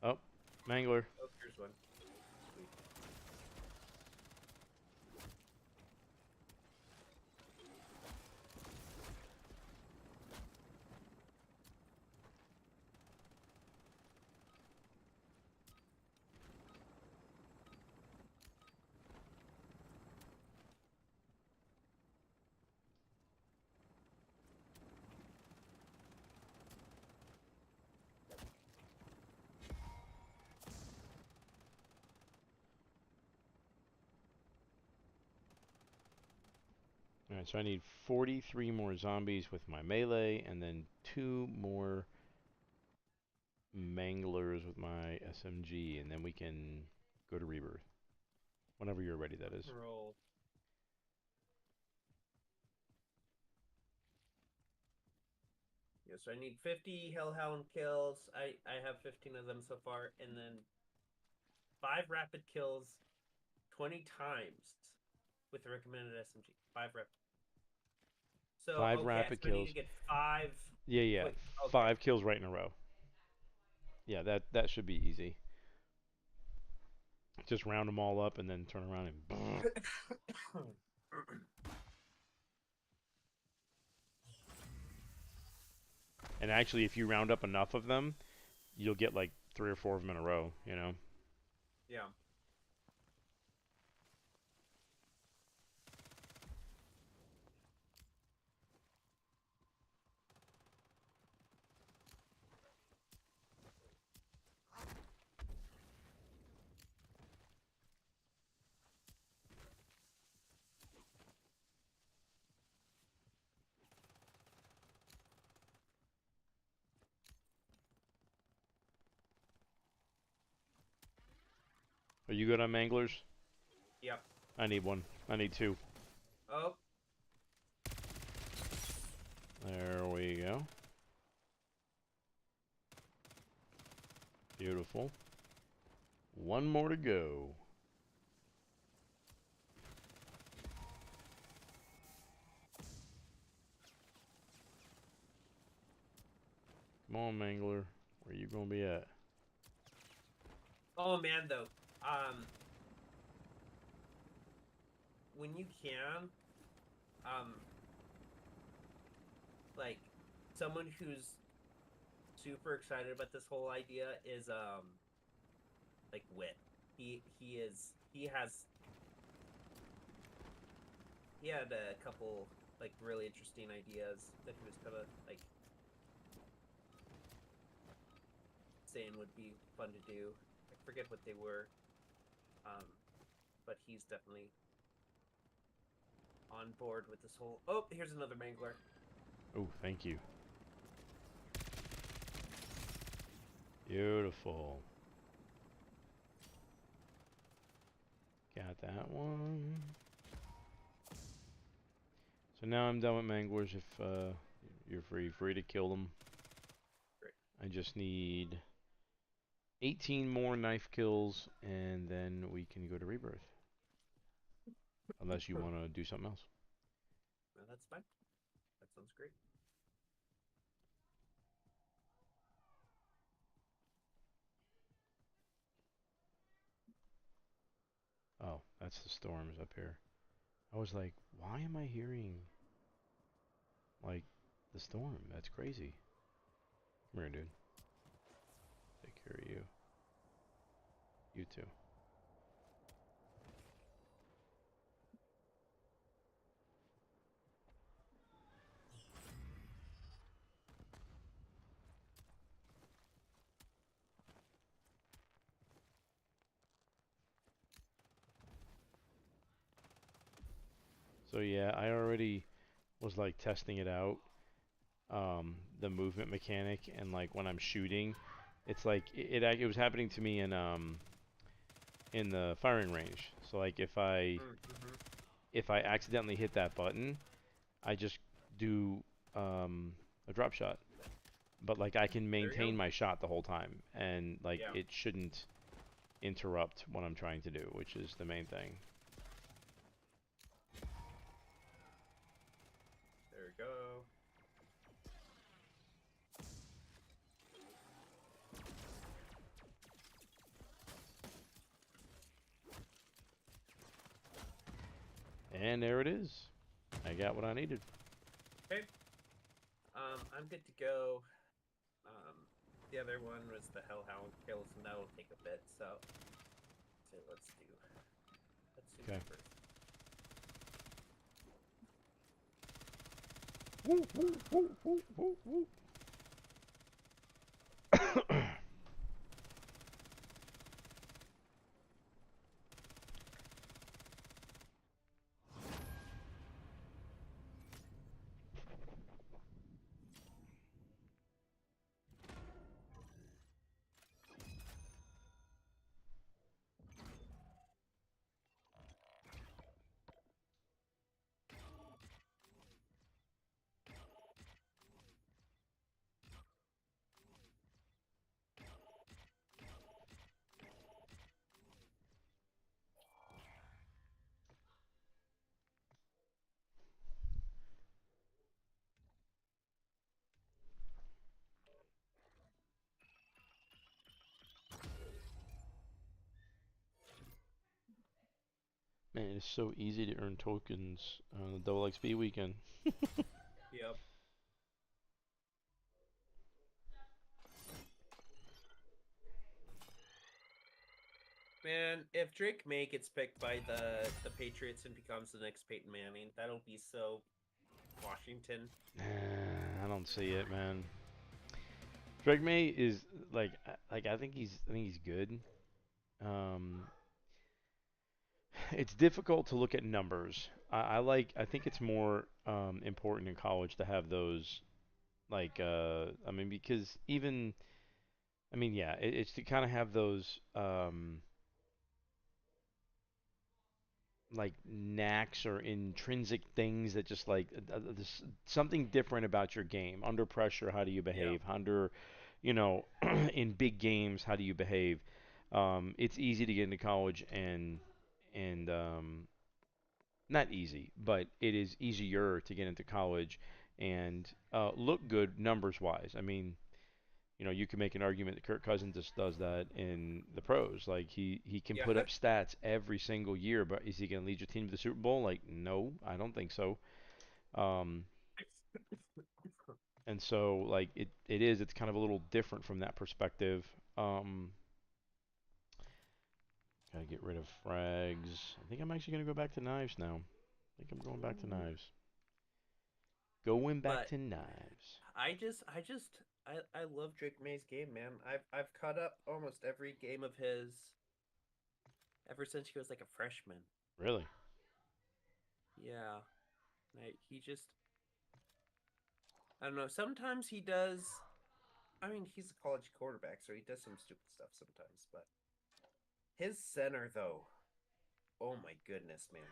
[SPEAKER 1] Oh, Mangler.
[SPEAKER 2] Oh, here's one. Sweet.
[SPEAKER 1] Alright, so I need 43 more zombies with my melee and then 2 more Manglers with my SMG, and then we can go to Rebirth. Whenever you're ready, that is.
[SPEAKER 2] Roll. Yeah, so I need 50 Hellhound kills. I have 15 of them so far, and then 5 rapid kills 20 times with the recommended SMG. 5 rapid. So
[SPEAKER 1] 5
[SPEAKER 2] okay,
[SPEAKER 1] rapid
[SPEAKER 2] so I need to
[SPEAKER 1] kills.
[SPEAKER 2] get 5
[SPEAKER 1] Yeah, yeah.
[SPEAKER 2] quick. Okay.
[SPEAKER 1] 5 kills right in a row. Yeah, that should be easy. Just round them all up and then turn around and. And actually, if you round up enough of them, you'll get like 3 or 4 of them in a row.
[SPEAKER 2] Yeah.
[SPEAKER 1] Are you good on manglers?
[SPEAKER 2] Yep.
[SPEAKER 1] I need one. I need two.
[SPEAKER 2] Oh,
[SPEAKER 1] There we go. Beautiful. One more to go. Come on, Mangler. Where you gonna be at?
[SPEAKER 2] oh man, though. Um, when you can, um, like someone who's super excited about this whole idea is like Wit. He had a couple like really interesting ideas that he was gonna like saying would be fun to do. I forget what they were, um, but he's definitely on board with this whole. Oh, here's another mangler.
[SPEAKER 1] Oh, thank you. Beautiful. Got that one. So now I'm done with manglers. If you're free to kill them.
[SPEAKER 2] Great.
[SPEAKER 1] I just need 18 more knife kills, and then we can go to rebirth. Unless you want to do something else.
[SPEAKER 2] No, that's fine. That sounds great.
[SPEAKER 1] Oh, that's the storms up here. I was like, why am I hearing like the storm? That's crazy. Come here, dude. Take care of you. You too. So yeah, I already was like testing it out, the movement mechanic, and like when I'm shooting, it's like it was happening to me in the firing range. So like
[SPEAKER 2] Mm-hmm.
[SPEAKER 1] if I accidentally hit that button, I just do a drop shot. But like I can
[SPEAKER 2] There you go.
[SPEAKER 1] maintain my shot the whole time, and like
[SPEAKER 2] Yeah.
[SPEAKER 1] it shouldn't interrupt what I'm trying to do, which is the main thing.
[SPEAKER 2] There we go.
[SPEAKER 1] And there it is. I got what I needed.
[SPEAKER 2] Okay. I'm good to go. Um, the other one was the Hellhound kills, and that'll take a bit. So let's do
[SPEAKER 1] Okay.
[SPEAKER 2] that first.
[SPEAKER 1] Woo, woo, woo, woo, woo, woo. Man, it's so easy to earn tokens on the double XP weekend.
[SPEAKER 2] Yep. Man, if Drake May gets picked by the Patriots and becomes the next Peyton Manning, that'll be so Washington.
[SPEAKER 1] I don't see it, man. Drake May is like I think he's good. Um, it's difficult to look at numbers. I think it's more important in college to have those I mean because even I mean yeah it's to kind of have those like knacks or intrinsic things that just like something different about your game. Under pressure, how do you
[SPEAKER 2] Yeah.
[SPEAKER 1] behave? Under, in big games, how do you behave? It's easy to get into college and not easy, but it is easier to get into college and look good numbers wise. I mean, you can make an argument that Kirk Cousins just does that in the pros. Like he can
[SPEAKER 2] Yeah.
[SPEAKER 1] put up stats every single year, but is he going to lead your team to the Super Bowl? Like, no, I don't think so. Um, and so like it's kind of a little different from that perspective. Um, Gotta get rid of frags. I think I'm actually gonna go back to knives now. I think I'm going back to
[SPEAKER 2] Ooh.
[SPEAKER 1] knives. Going back
[SPEAKER 2] But
[SPEAKER 1] to knives.
[SPEAKER 2] I love Drake May's game, man. I've caught up almost every game of his ever since he was like a freshman.
[SPEAKER 1] Really?
[SPEAKER 2] Yeah. He just I don't know. Sometimes he does. I mean, he's a college quarterback, so he does some stupid stuff sometimes. But his center, though, oh my goodness, man,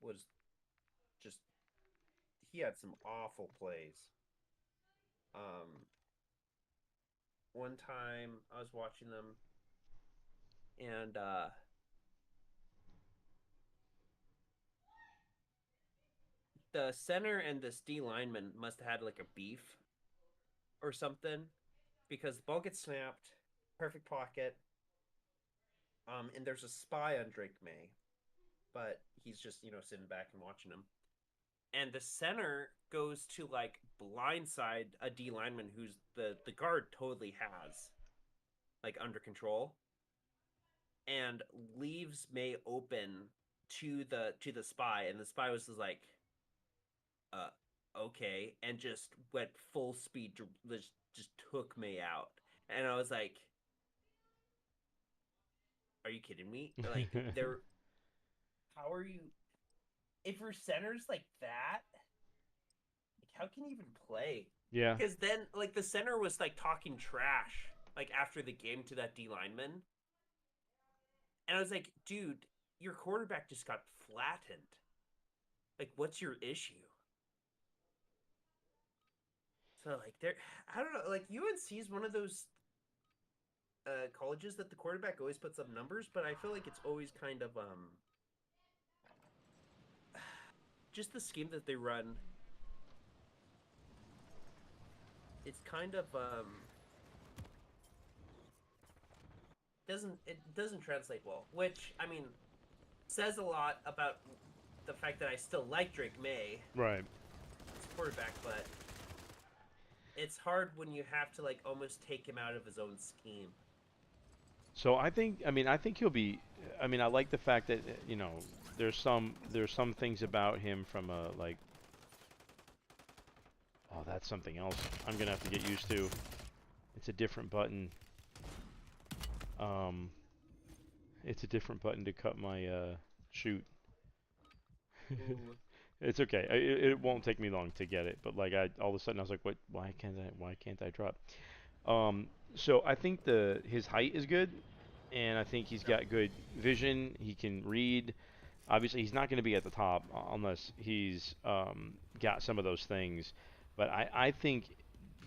[SPEAKER 2] was just he had some awful plays. Um, one time I was watching them, and the center and this D lineman must have had like a beef or something because the ball gets snapped, perfect pocket, and there's a spy on Drake May, but he's just sitting back and watching him. And the center goes to like blindside a D lineman who's the guard totally has like under control, and leaves May open to the spy, and the spy was just like, uh, okay, and just went full speed, just took May out, and I was like, are you kidding me? Like, they're how are you if your center's like that? Like, how can you even play?
[SPEAKER 1] Yeah.
[SPEAKER 2] Because then, like, the center was like talking trash, like after the game to that D lineman, and I was like, dude, your quarterback just got flattened. Like, what's your issue? So, like, I don't know. Like, UNC is one of those colleges that the quarterback always puts up numbers, but I feel like it's always kind of just the scheme that they run. It's kind of doesn't translate well. Which I mean says a lot about the fact that I still like Drake May
[SPEAKER 1] Right.
[SPEAKER 2] as quarterback, but it's hard when you have to like almost take him out of his own scheme.
[SPEAKER 1] So I think he'll be. I mean, I like the fact that there's some things about him from a like. Oh, that's something else. I'm gonna have to get used to. It's a different button. Um, it's a different button to cut my shoot.
[SPEAKER 2] Ooh,
[SPEAKER 1] It's okay. It won't take me long to get it. But like I all of a sudden I was like, what? Why can't I drop? Um, so I think the his height is good, and I think he's
[SPEAKER 2] yep,
[SPEAKER 1] got good vision. He can read. Obviously, he's not going to be at the top unless he's got some of those things. But I think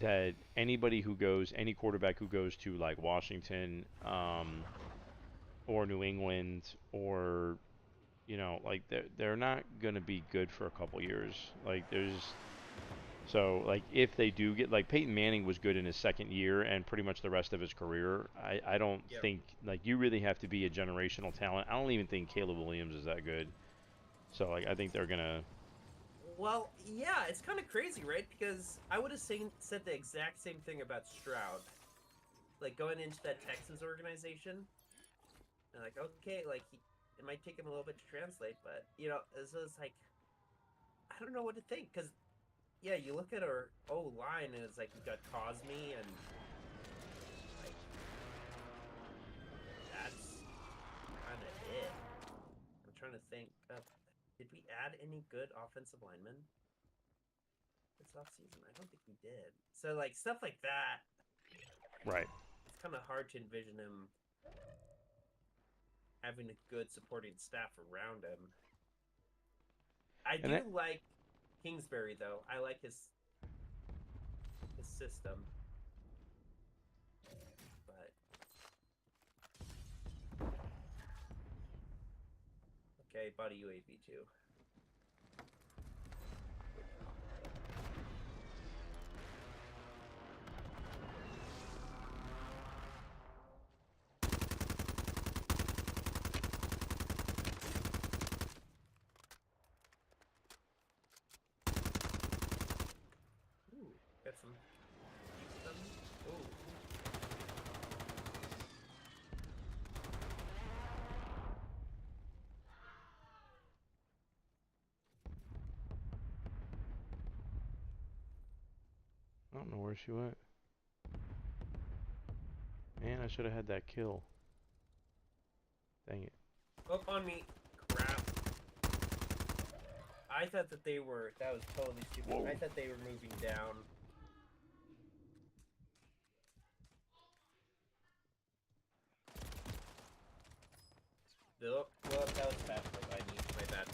[SPEAKER 1] that any quarterback who goes to like Washington or New England or like they're not going to be good for a couple years. Like if they do get like Peyton Manning was good in his second year and pretty much the rest of his career. I don't
[SPEAKER 2] yep.
[SPEAKER 1] think like you really have to be a generational talent. I don't even think Caleb Williams is that good. So like I think they're gonna.
[SPEAKER 2] Well, yeah, it's kind of crazy, right? Because I would have said the exact same thing about Stroud, like going into that Texans organization. And like, okay, like it might take him a little bit to translate, but it's like I don't know what to think because yeah, you look at our O line and it's like we got Cosme and like that's kind of it. I'm trying to think of did we add any good offensive linemen this offseason? I don't think we did. So like stuff like that,
[SPEAKER 1] Right.
[SPEAKER 2] it's kind of hard to envision him having a good supporting staff around him. I
[SPEAKER 1] And
[SPEAKER 2] do
[SPEAKER 1] that,
[SPEAKER 2] like Kingsbury though. I like his system, but okay, bought a UAV too. Ooh, got some. Ooh.
[SPEAKER 1] I don't know where she went. Man, I should have had that kill. Dang it.
[SPEAKER 2] Up on me. Crap. I thought that they were. That was totally stupid.
[SPEAKER 1] Whoa.
[SPEAKER 2] I thought they were moving down. Nope. Well, that was bad by me. My bad.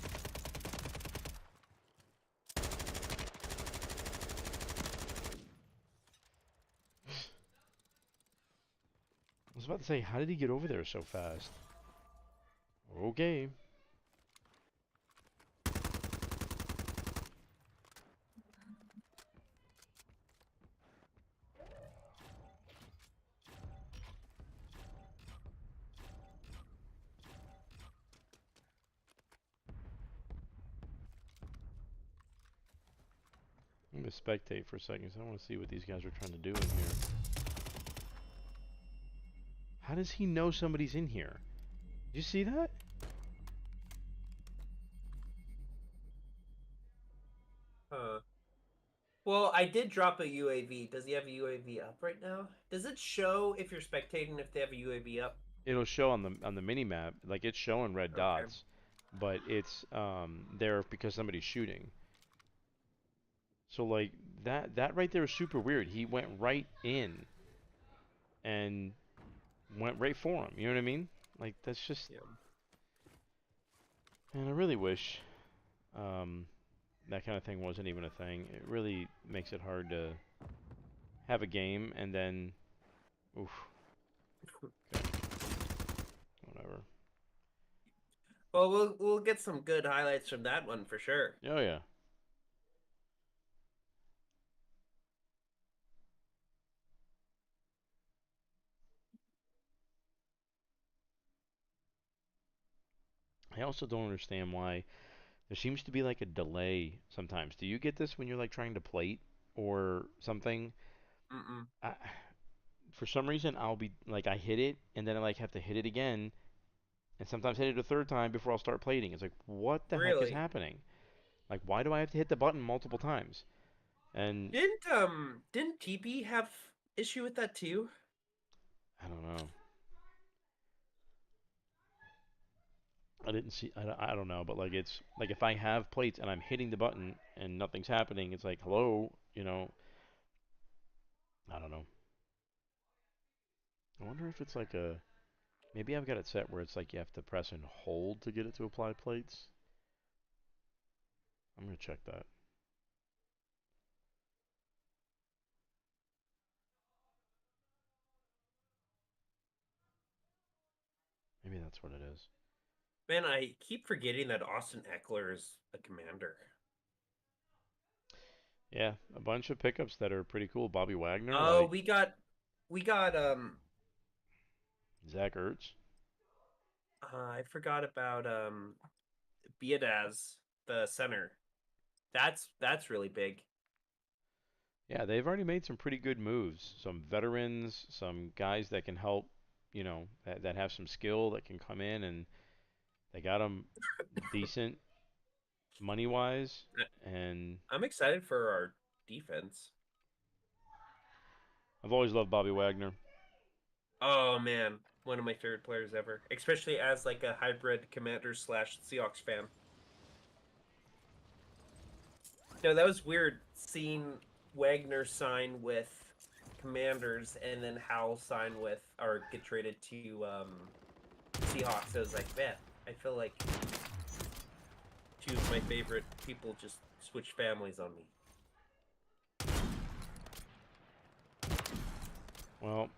[SPEAKER 1] I was about to say, how did he get over there so fast? Okay. I'm gonna spectate for a second, so I want to see what these guys are trying to do in here. How does he know somebody's in here? Did you see that?
[SPEAKER 2] Huh. Well, I did drop a UAV. Does he have a UAV up right now? Does it show if you're spectating if they have a UAV up?
[SPEAKER 1] It'll show on the mini map, like it's showing red
[SPEAKER 2] Okay.
[SPEAKER 1] dots, but it's there because somebody's shooting. So like that right there is super weird. He went right in and went right for him. You know what I mean? Like that's just.
[SPEAKER 2] Yeah.
[SPEAKER 1] And I really wish um, that kind of thing wasn't even a thing. It really makes it hard to have a game and then, oof, okay, whatever.
[SPEAKER 2] Well, we'll get some good highlights from that one for sure.
[SPEAKER 1] Oh yeah. I also don't understand why there seems to be like a delay sometimes. Do you get this when you're like trying to plate or something?
[SPEAKER 2] Mm-mm.
[SPEAKER 1] I, for some reason, I'll be like I hit it and then I like have to hit it again and sometimes hit it a third time before I'll start plating. It's like what the heck is
[SPEAKER 2] Really?
[SPEAKER 1] happening? Like why do I have to hit the button multiple times? And
[SPEAKER 2] Didn't TP have issue with that too?
[SPEAKER 1] I don't know. I didn't see. I don't know, but like it's like if I have plates and I'm hitting the button and nothing's happening, it's like hello, you know. I don't know. I wonder if it's like a maybe I've got it set where it's like you have to press and hold to get it to apply plates. I'm gonna check that. Maybe that's what it is.
[SPEAKER 2] Man, I keep forgetting that Austin Eckler is a commander.
[SPEAKER 1] Yeah, a bunch of pickups that are pretty cool. Bobby Wagner,
[SPEAKER 2] Oh,
[SPEAKER 1] like
[SPEAKER 2] we got
[SPEAKER 1] Zach Ertz.
[SPEAKER 2] I forgot about Biedaz, the center. That's really big.
[SPEAKER 1] Yeah, they've already made some pretty good moves. Some veterans, some guys that can help, that have some skill that can come in and they got them decent money wise, and
[SPEAKER 2] I'm excited for our defense.
[SPEAKER 1] I've always loved Bobby Wagner.
[SPEAKER 2] Oh man, one of my favorite players ever, especially as like a hybrid commander slash Seahawks fan. No, that was weird seeing Wagner sign with Commanders and then Howell sign with or get traded to Seahawks. I was like, man, I feel like two of my favorite people just switched families on me.
[SPEAKER 1] Well,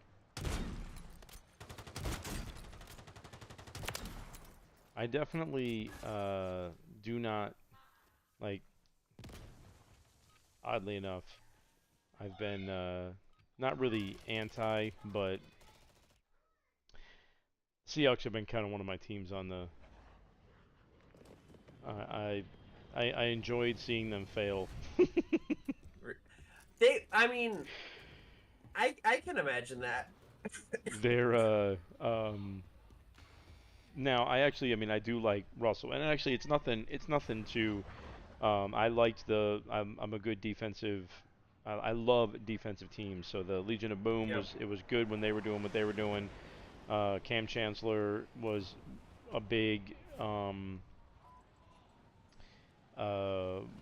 [SPEAKER 1] I definitely do not like. Oddly enough, I've been not really anti, but Seahawks have been kind of one of my teams on the. I, I enjoyed seeing them fail.
[SPEAKER 2] I mean, I can imagine that.
[SPEAKER 1] They're now I mean I do like Russell, and actually it's nothing to. I liked I'm a good defensive. I love defensive teams. So the Legion of Boom
[SPEAKER 2] Yep.
[SPEAKER 1] was good when they were doing what they were doing. Cam Chancellor a big um,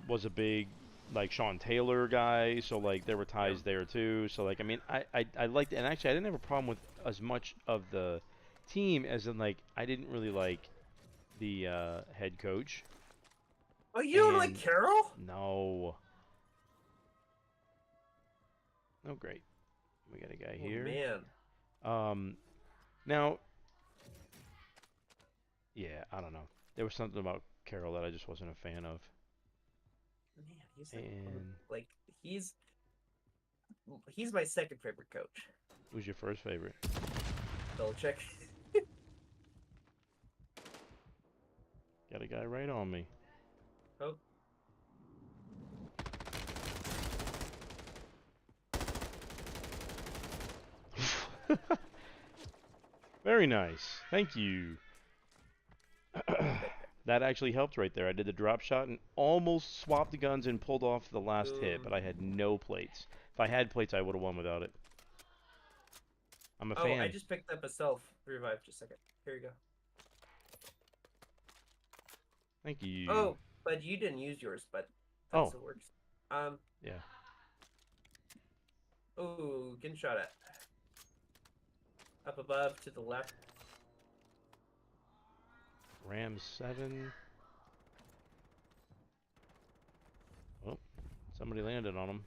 [SPEAKER 1] was a big like Sean Taylor guy. So like there were
[SPEAKER 2] Yep.
[SPEAKER 1] ties there too. So like I mean I liked, and actually I didn't have a problem with as much of the team as in like I didn't really like the head coach.
[SPEAKER 2] Oh, you don't like
[SPEAKER 1] And
[SPEAKER 2] Carol?
[SPEAKER 1] no, no, great. We got a guy
[SPEAKER 2] Oh
[SPEAKER 1] here.
[SPEAKER 2] man,
[SPEAKER 1] Um, now, yeah, I don't know. There was something about Carroll that I just wasn't a fan of.
[SPEAKER 2] man, he's like
[SPEAKER 1] And
[SPEAKER 2] like he's he's my second favorite coach.
[SPEAKER 1] who's your first favorite?
[SPEAKER 2] Belichick.
[SPEAKER 1] Got a guy right on me.
[SPEAKER 2] Oh,
[SPEAKER 1] Very nice. Thank you. That actually helped right there. I did the drop shot and almost swapped the guns and pulled off the last hit, but I had no plates. If I had plates, I would have won without it. I'm a
[SPEAKER 2] oh, I
[SPEAKER 1] fan.
[SPEAKER 2] just picked up a self revive. Just a second. Here you go.
[SPEAKER 1] Thank you.
[SPEAKER 2] Oh, but you didn't use yours, but that
[SPEAKER 1] Oh,
[SPEAKER 2] still works. Um.
[SPEAKER 1] yeah.
[SPEAKER 2] Oh, getting shot at. Up above to the left.
[SPEAKER 1] Rams 7. Oh, somebody landed on him.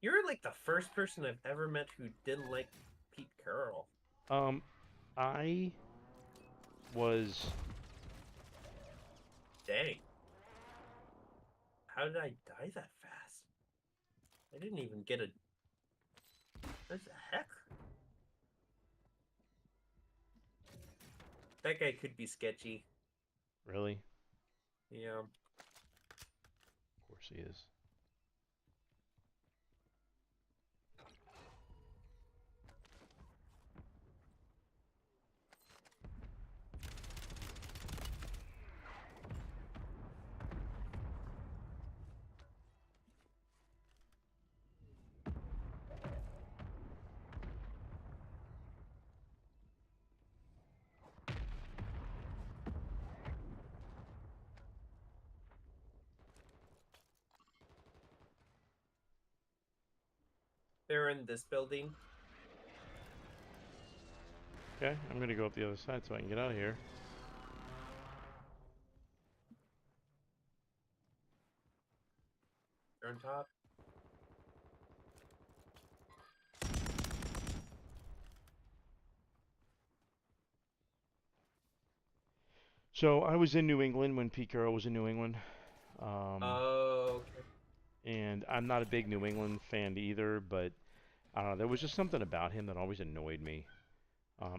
[SPEAKER 2] You're like the first person I've ever met who didn't like Pete Carroll.
[SPEAKER 1] Um, I was
[SPEAKER 2] Dang. How did I die that fast? I didn't even get a. What the heck? That guy could be sketchy.
[SPEAKER 1] really.
[SPEAKER 2] Yeah.
[SPEAKER 1] Of course he is.
[SPEAKER 2] They're in this building.
[SPEAKER 1] Okay, I'm gonna go up the other side so I can get out of here.
[SPEAKER 2] They're on top.
[SPEAKER 1] So I was in New England when Pete Carroll was in New England. Um,
[SPEAKER 2] Oh, okay.
[SPEAKER 1] and I'm not a big New England fan either, but I don't know. There was just something about him that always annoyed me.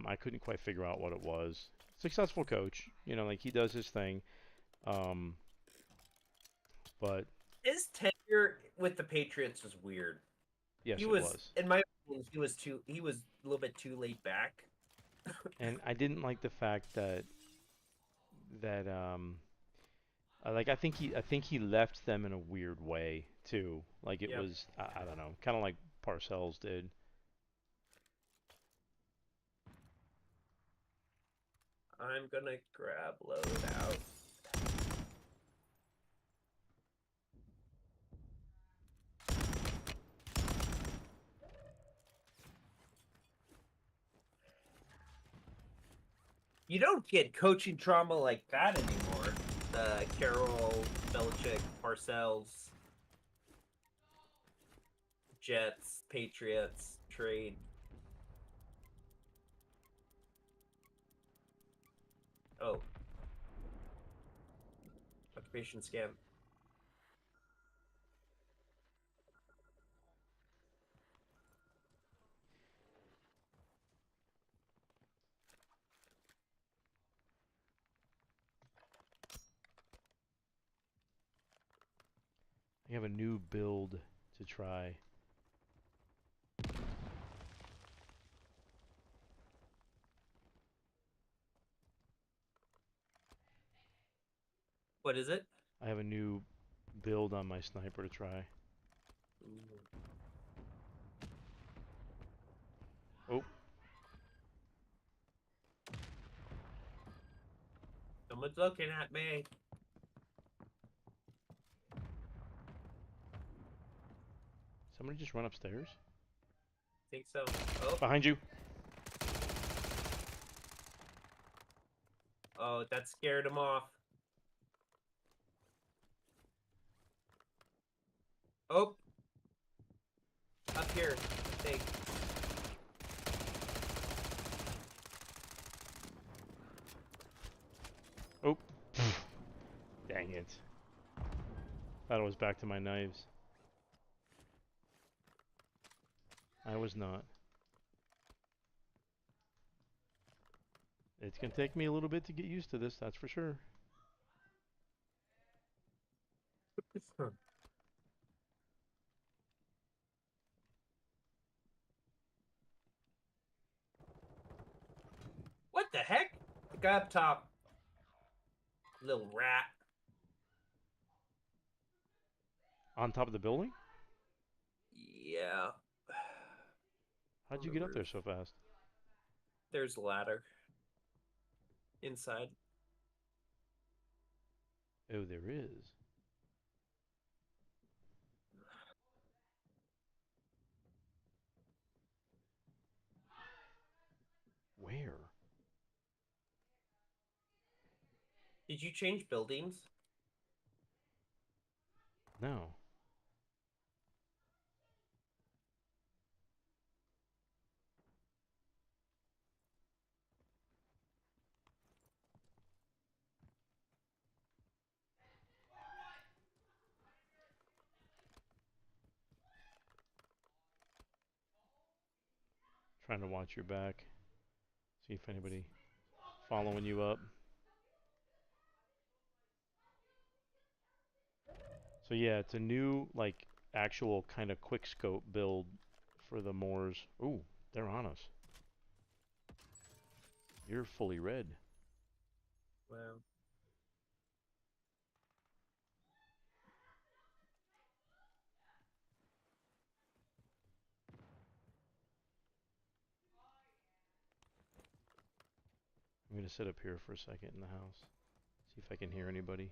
[SPEAKER 1] I couldn't quite figure out what it was. Successful coach, like he does his thing. Um, but
[SPEAKER 2] His tenure with the Patriots was weird.
[SPEAKER 1] yes,
[SPEAKER 2] He
[SPEAKER 1] it
[SPEAKER 2] was,
[SPEAKER 1] was.
[SPEAKER 2] in my opinion, he was a little bit too laid back.
[SPEAKER 1] And I didn't like the fact that like I think he left them in a weird way too. Like it
[SPEAKER 2] Yep.
[SPEAKER 1] was I don't know, kind of like Parcells did.
[SPEAKER 2] I'm gonna grab loadout. You don't get coaching trauma like that anymore. The Carroll, Belichick, Parcells, Jets, Patriots trade. Oh, occupation scam.
[SPEAKER 1] I have a new build to try.
[SPEAKER 2] What is it?
[SPEAKER 1] I have a new build on my sniper to try. Oh,
[SPEAKER 2] Someone's looking at me.
[SPEAKER 1] somebody just run upstairs?
[SPEAKER 2] Think so. Oh,
[SPEAKER 1] Behind you.
[SPEAKER 2] oh, that scared him off. Oh, up here. I think.
[SPEAKER 1] Oh, dang it. Thought it was back to my knives. I was not. It's gonna take me a little bit to get used to this, that's for sure.
[SPEAKER 2] What the heck? The guy up top. Little rat.
[SPEAKER 1] On top of the building?
[SPEAKER 2] Yeah.
[SPEAKER 1] How'd
[SPEAKER 2] On
[SPEAKER 1] you
[SPEAKER 2] the
[SPEAKER 1] get up there
[SPEAKER 2] roof.
[SPEAKER 1] so fast?
[SPEAKER 2] There's a ladder. Inside.
[SPEAKER 1] Oh, there is. Where?
[SPEAKER 2] Did you change buildings?
[SPEAKER 1] No. Trying to watch your back. See if anybody following you up. So yeah, it's a new like actual kind of quick scope build for the Moors. Ooh, they're on us. You're fully red.
[SPEAKER 2] Wow.
[SPEAKER 1] I'm gonna sit up here for a second in the house. See if I can hear anybody.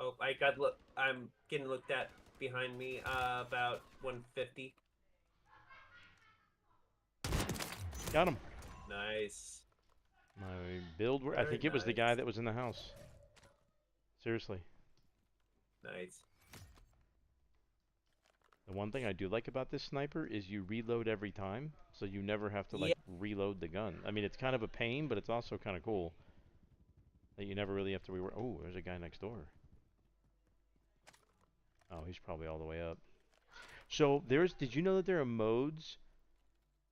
[SPEAKER 2] Oh, I got look. I'm getting looked at behind me. About 150.
[SPEAKER 1] Got him.
[SPEAKER 2] Nice.
[SPEAKER 1] My build. I
[SPEAKER 2] Very
[SPEAKER 1] think it was the guy
[SPEAKER 2] nice.
[SPEAKER 1] that was in the house. Seriously.
[SPEAKER 2] Nice.
[SPEAKER 1] The one thing I do like about this sniper is you reload every time, so you never have to
[SPEAKER 2] Yeah.
[SPEAKER 1] like reload the gun. I mean, it's kind of a pain, but it's also kind of cool that you never really have to rework. Oh, there's a guy next door. Oh, he's probably all the way up. So there's. Did you know that there are modes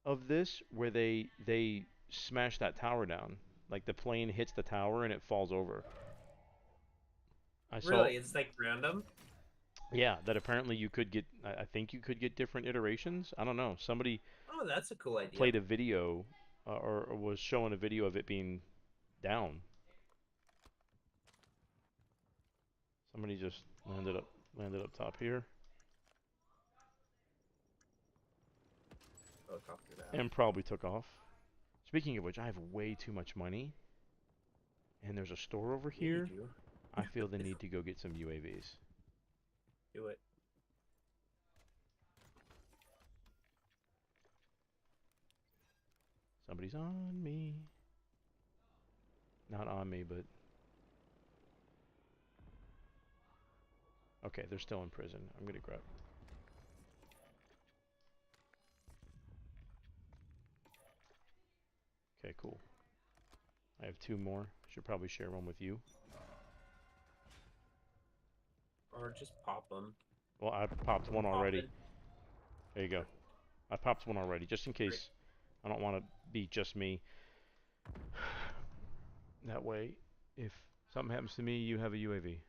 [SPEAKER 1] of this where they smash that tower down? Like the plane hits the tower and it falls over. I saw.
[SPEAKER 2] Really, it's like random.
[SPEAKER 1] Yeah, that apparently you could get. I think you could get different iterations. I don't know. Somebody
[SPEAKER 2] Oh, that's a cool idea.
[SPEAKER 1] played a video or was showing a video of it being down. Somebody just landed up top here
[SPEAKER 2] Helicopter that.
[SPEAKER 1] and probably took off. Speaking of which, I have way too much money, and there's a store over
[SPEAKER 2] Yeah, you
[SPEAKER 1] here.
[SPEAKER 2] do.
[SPEAKER 1] I feel the need to go get some UAVs.
[SPEAKER 2] Do it.
[SPEAKER 1] Somebody's on me. Not on me, but... Okay, they're still in prison. I'm gonna grab... Okay, cool. I have 2 more. Should probably share one with you.
[SPEAKER 2] Or just pop them.
[SPEAKER 1] Well, I popped one already.
[SPEAKER 2] Popping.
[SPEAKER 1] There you go. I popped one already, just in case. I don't want to be just me. That way, if something happens to me, you have a UAV.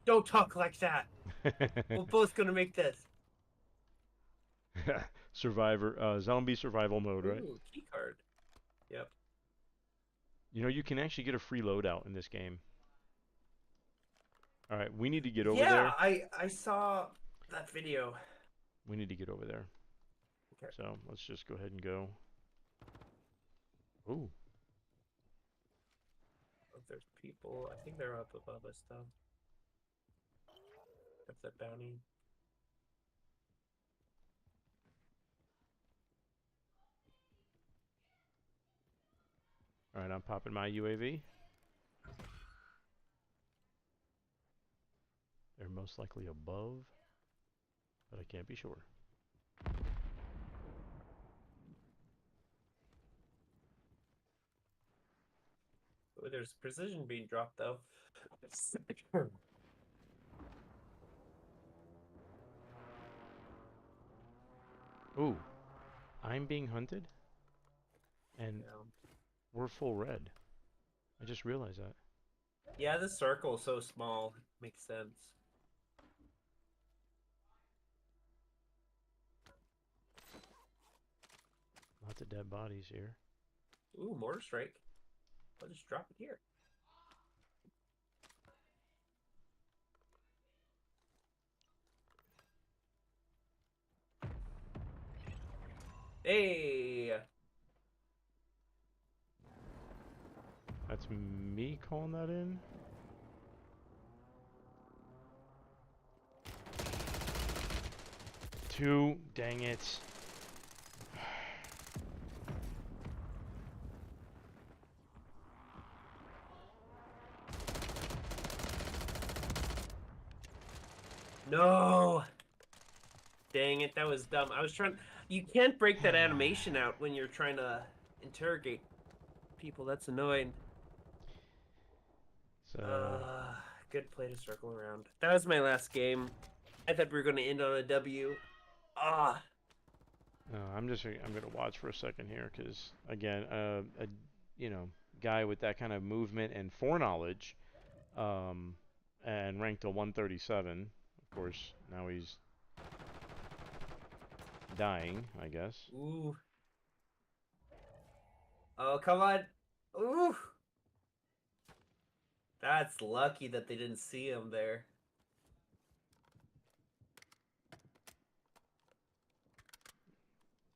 [SPEAKER 2] Don't talk like that. We're both gonna make this.
[SPEAKER 1] Survivor, zombie survival mode, right?
[SPEAKER 2] Ooh, key card. Yep.
[SPEAKER 1] You know, you can actually get a free loadout in this game. All right, we need to get over
[SPEAKER 2] Yeah,
[SPEAKER 1] there.
[SPEAKER 2] I saw that video.
[SPEAKER 1] We need to get over there.
[SPEAKER 2] Okay.
[SPEAKER 1] So let's just go ahead and go. Ooh.
[SPEAKER 2] Oh, there's people. I think they're up above us though. That's that bounty.
[SPEAKER 1] All right, I'm popping my UAV. They're most likely above, but I can't be sure.
[SPEAKER 2] Oh, there's precision being dropped though.
[SPEAKER 1] Ooh, I'm being hunted, and
[SPEAKER 2] Yeah.
[SPEAKER 1] we're full red. I just realized that.
[SPEAKER 2] Yeah, the circle's so small. Makes sense.
[SPEAKER 1] Lots of dead bodies here.
[SPEAKER 2] Ooh, mortar strike. I'll just drop it here. Hey!
[SPEAKER 1] That's me calling that in? Two, dang it.
[SPEAKER 2] No! Dang it, that was dumb. I was trying... You can't break that animation out when you're trying to interrogate people. That's annoying.
[SPEAKER 1] So,
[SPEAKER 2] Good play to circle around. That was my last game. I thought we were going to end on a W. Ah!
[SPEAKER 1] I'm gonna watch for a second here, because again, a you know guy with that kind of movement and foreknowledge, um, and ranked to 137. Of course, now he's dying, I guess.
[SPEAKER 2] Ooh. Oh, come on. Ooh! That's lucky that they didn't see him there.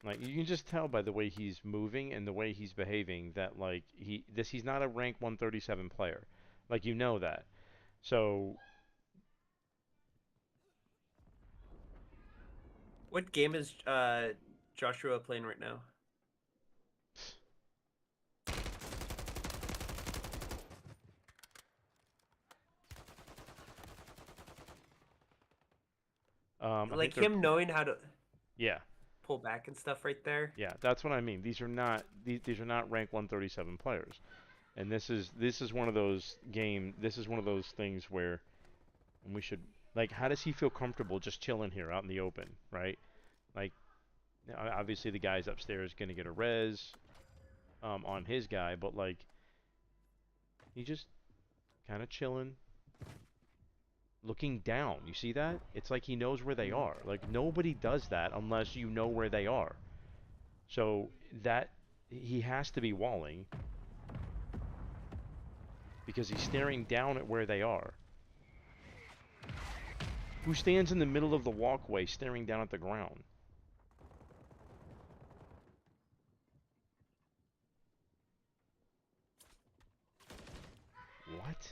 [SPEAKER 1] Like, you can just tell by the way he's moving and the way he's behaving that, like, he's not a rank 137 player. Like, you know that. So,
[SPEAKER 2] What game is Joshua playing right now?
[SPEAKER 1] I think
[SPEAKER 2] Like
[SPEAKER 1] they're,
[SPEAKER 2] him knowing how to
[SPEAKER 1] yeah,
[SPEAKER 2] pull back and stuff right there.
[SPEAKER 1] yeah, that's what I mean. These are not rank 137 players. And this is one of those this is one of those things where we should, like, how does he feel comfortable just chilling here out in the open, right? Like, obviously the guy's upstairs gonna get a res on his guy, but like, he just kind of chilling, looking down. You see that? It's like he knows where they are. Like, nobody does that unless you know where they are. So that he has to be walling because he's staring down at where they are. Who stands in the middle of the walkway staring down at the ground? What?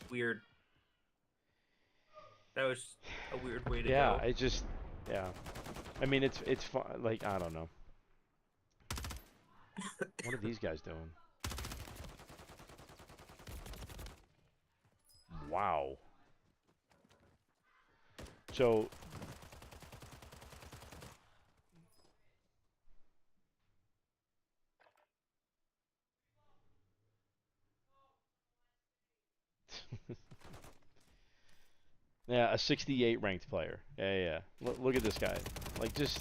[SPEAKER 2] Weird. That was a weird way to
[SPEAKER 1] Yeah,
[SPEAKER 2] go.
[SPEAKER 1] it just yeah. I mean, it's fun. Like I don't know. What are these guys doing? Wow. So yeah, a 68 ranked player. Yeah, yeah. Look at this guy. Like just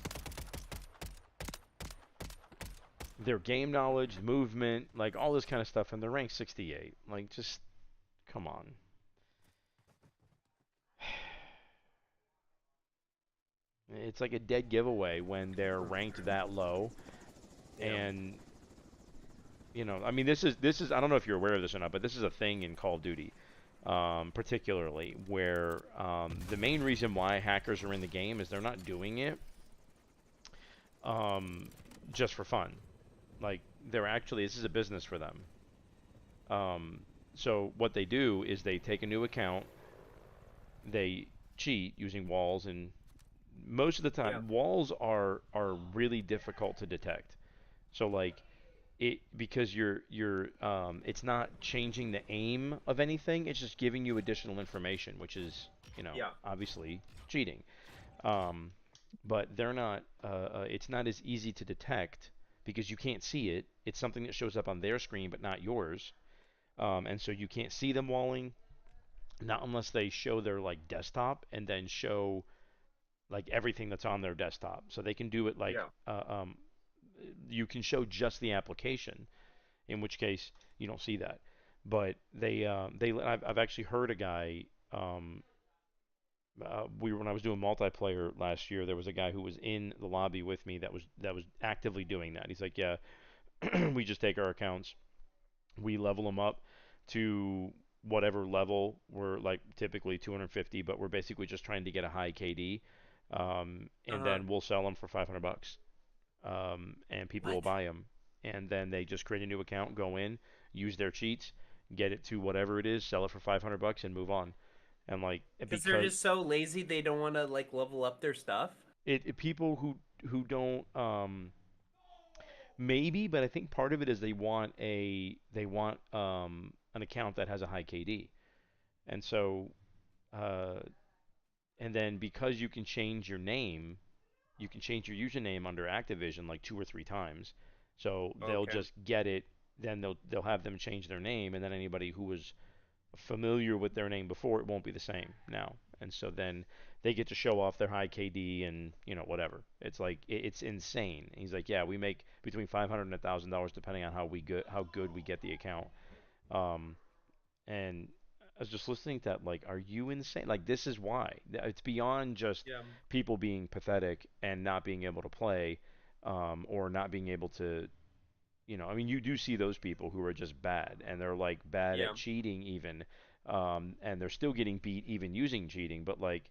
[SPEAKER 1] their game knowledge, movement, like all this kind of stuff, and they're ranked 68. Like just come on. It's like a dead giveaway when they're ranked that low,
[SPEAKER 2] Yeah.
[SPEAKER 1] and I mean, this is I don't know if you're aware of this or not, but this is a thing in Call of Duty, particularly where the main reason why hackers are in the game is they're not doing it um, just for fun. Like they're actually this is a business for them. Um, so what they do is they take a new account, they cheat using walls, and most of the
[SPEAKER 2] Yeah.
[SPEAKER 1] time walls are really difficult to detect. So like it because it's not changing the aim of anything, it's just giving you additional information, which is
[SPEAKER 2] Yeah.
[SPEAKER 1] obviously cheating. um, but they're not it's not as easy to detect because you can't see it. It's something that shows up on their screen but not yours. And so you can't see them walling, not unless they show their like desktop and then show like everything that's on their desktop. So they can do it like
[SPEAKER 2] Yeah.
[SPEAKER 1] you can show just the application, in which case you don't see that. But I've actually heard a guy. When I was doing multiplayer last year, there was a guy who was in the lobby with me that was actively doing that. He's like, yeah, we just take our accounts, we level them up to whatever level. We're like typically 250, but we're basically just trying to get a high KD,
[SPEAKER 2] Uh
[SPEAKER 1] and
[SPEAKER 2] huh.
[SPEAKER 1] then we'll sell them for $500, and people will
[SPEAKER 2] What?
[SPEAKER 1] buy them. And then they just create a new account, go in, use their cheats, get it to whatever it is, sell it for $500, and move on. And like
[SPEAKER 2] Because they're
[SPEAKER 1] because
[SPEAKER 2] just so lazy they don't want to like level up their stuff.
[SPEAKER 1] people who don't maybe, but I think part of it is they want an account that has a high KD, and so uh, and then because you can change your name, you can change your username under Activision like 2 or 3 times. So they'll
[SPEAKER 2] Okay.
[SPEAKER 1] just get it. Then they'll have them change their name, and then anybody who was familiar with their name before, it won't be the same now. And so then they get to show off their high KD and whatever. It's like it's insane. He's like, yeah, we make between 500 and $1,000 depending on how good we get the account. Um, and I was just listening to that, like, are you insane? Like, this is why. It's beyond just
[SPEAKER 2] Yeah.
[SPEAKER 1] people being pathetic and not being able to play, or not being able to, I mean, you do see those people who are just bad, and they're like bad at
[SPEAKER 2] Yeah.
[SPEAKER 1] cheating even, and they're still getting beat even using cheating. But like,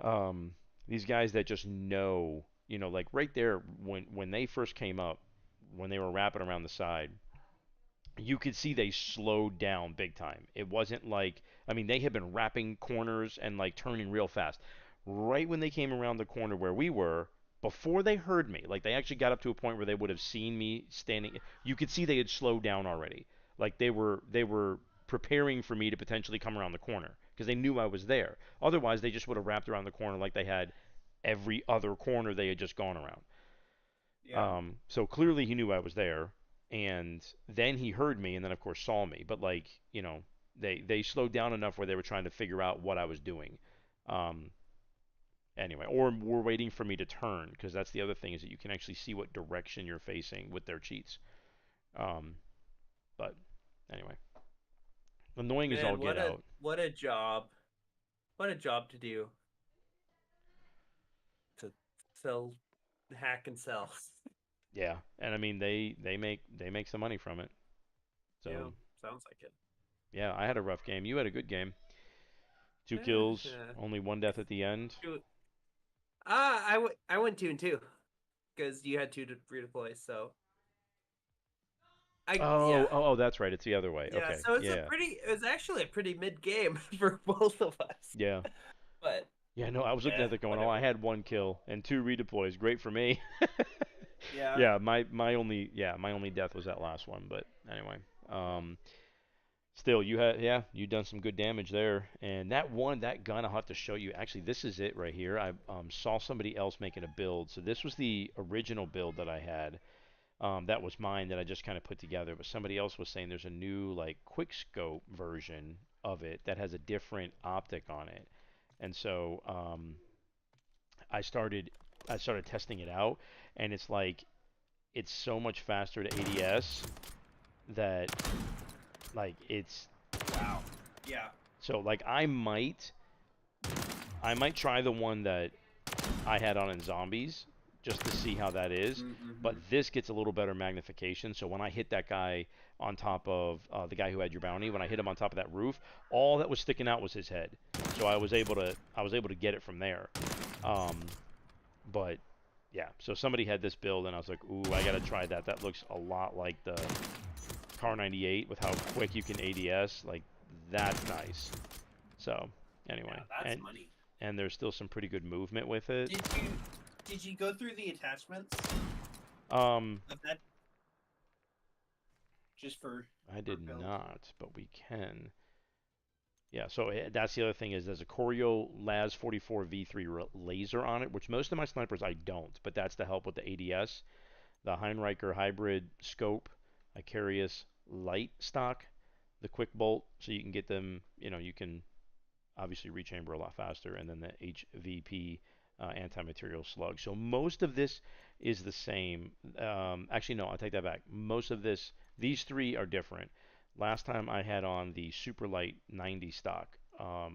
[SPEAKER 1] um, these guys that just know, like right there when they first came up, when they were wrapping around the side, you could see they slowed down big time. It wasn't like, I mean, they had been wrapping corners and like turning real fast. Right when they came around the corner where we were, before they heard me, like they actually got up to a point where they would have seen me standing, you could see they had slowed down already. Like they were preparing for me to potentially come around the corner because they knew I was there. Otherwise, they just would have wrapped around the corner like they had every other corner they had just gone around.
[SPEAKER 2] Yeah.
[SPEAKER 1] So clearly he knew I was there, and then he heard me, and then of course saw me. But like, they slowed down enough where they were trying to figure out what I was doing. Um, anyway, or were waiting for me to turn, because that's the other thing is that you can actually see what direction you're facing with their cheats. Um, but anyway, annoying as all
[SPEAKER 2] Man,
[SPEAKER 1] get out.
[SPEAKER 2] what a job. What a job to do to sell, hack and sell.
[SPEAKER 1] Yeah, and I mean they make some money from it.
[SPEAKER 2] Yeah,
[SPEAKER 1] So
[SPEAKER 2] sounds like it.
[SPEAKER 1] yeah, I had a rough game. You had a good game. Two kills,
[SPEAKER 2] Yeah.
[SPEAKER 1] only one death at the end.
[SPEAKER 2] I went 2-2 because you had two to redeploy. So Yeah.
[SPEAKER 1] That's right. It's the other way.
[SPEAKER 2] Yeah,
[SPEAKER 1] Okay.
[SPEAKER 2] so
[SPEAKER 1] Yeah.
[SPEAKER 2] it was actually a pretty mid game for both of us.
[SPEAKER 1] Yeah.
[SPEAKER 2] But
[SPEAKER 1] Yeah, no, I was looking at that going, oh, I
[SPEAKER 2] whatever.
[SPEAKER 1] had one kill and two redeploys. Great for me.
[SPEAKER 2] Yeah.
[SPEAKER 1] Yeah, my only death was that last one, but anyway. Um Still, you done some good damage there. And that gun I'll have to show you. Actually, this is it right here. I saw somebody else making a build. So this was the original build that I had. That was mine that I just kind of put together. But somebody else was saying there's a new like quick scope version of it that has a different optic on it. And so I started I started testing it out, and it's like it's so much faster to ADS that like it's
[SPEAKER 2] Wow. Yeah.
[SPEAKER 1] so like I might try the one that I had on in zombies just to see how that is. But
[SPEAKER 2] Mm-hmm.
[SPEAKER 1] this gets a little better magnification. So when I hit that guy on top of the guy who had your bounty, when I hit him on top of that roof, all that was sticking out was his head. So I was able to get it from there. Um, but yeah, so somebody had this build, and I was like, ooh, I gotta try that. That looks a lot like the Car 98 with how quick you can ADS. Like that's nice. So
[SPEAKER 2] Yeah,
[SPEAKER 1] anyway,
[SPEAKER 2] that's money.
[SPEAKER 1] and there's still some pretty good movement with it.
[SPEAKER 2] Did you did you go through the attachments
[SPEAKER 1] Um,
[SPEAKER 2] of that just
[SPEAKER 1] I
[SPEAKER 2] for
[SPEAKER 1] did
[SPEAKER 2] build?
[SPEAKER 1] not, but we can. Yeah, so that's the other thing is there's a Corio Laz 44 V3 laser on it, which most of my snipers I don't, but that's to help with the ADS. The Heinricher hybrid scope, Icarius light stock, the quick bolt, so you can get them. You can obviously rechamber a lot faster, and then the HVP anti-material slug. So most of this is the same. Actually, no, I'll take that back. These three are different. Last time I had on the Superlight 90 stock.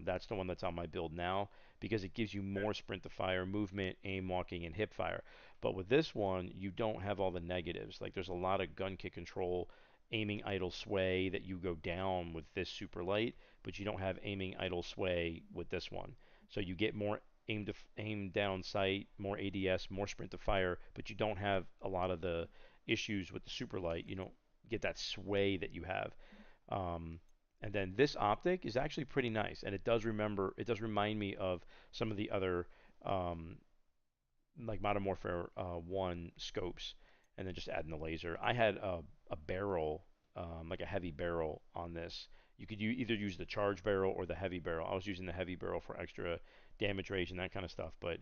[SPEAKER 1] That's the one that's on my build now because it gives you more sprint to fire, movement, aim walking, and hip fire. But with this one, you don't have all the negatives. Like there's a lot of gun kick control, aiming idle sway that you go down with this Superlight, but you don't have aiming idle sway with this one. So you get more aim down sight, more ADS, more sprint to fire, but you don't have a lot of the issues with the Superlight. You don't get that sway that you have. Um, and then this optic is actually pretty nice, and it does remind me of some of the other um, like Modern Warfare 1 scopes, and then just adding the laser. I had a barrel, like a heavy barrel on this. You could either use the charge barrel or the heavy barrel. I was using the heavy barrel for extra damage range and that kind of stuff, but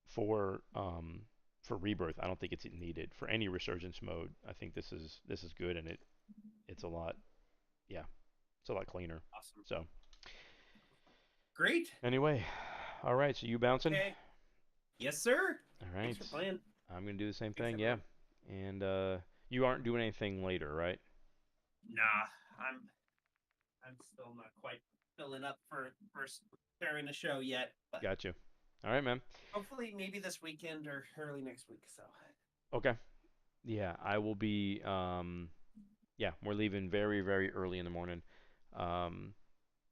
[SPEAKER 1] for um, for rebirth, I don't think it's needed. For any resurgence mode, I think this is good, and it's a lot, yeah, it's a lot cleaner.
[SPEAKER 2] Awesome.
[SPEAKER 1] So
[SPEAKER 2] Great.
[SPEAKER 1] anyway, all right, so you bouncing?
[SPEAKER 2] Okay. Yes, sir.
[SPEAKER 1] All
[SPEAKER 2] Thanks
[SPEAKER 1] right,
[SPEAKER 2] for playing.
[SPEAKER 1] I'm gonna do the same
[SPEAKER 2] Thanks
[SPEAKER 1] thing, yeah.
[SPEAKER 2] everyone.
[SPEAKER 1] And you aren't doing anything later, right?
[SPEAKER 2] Nah, I'm still not quite filling up for starting the show yet, but
[SPEAKER 1] Got you. All right, man.
[SPEAKER 2] hopefully maybe this weekend or early next week. So
[SPEAKER 1] Okay. Yeah, I will be. Yeah, we're leaving very, very early in the morning. Um,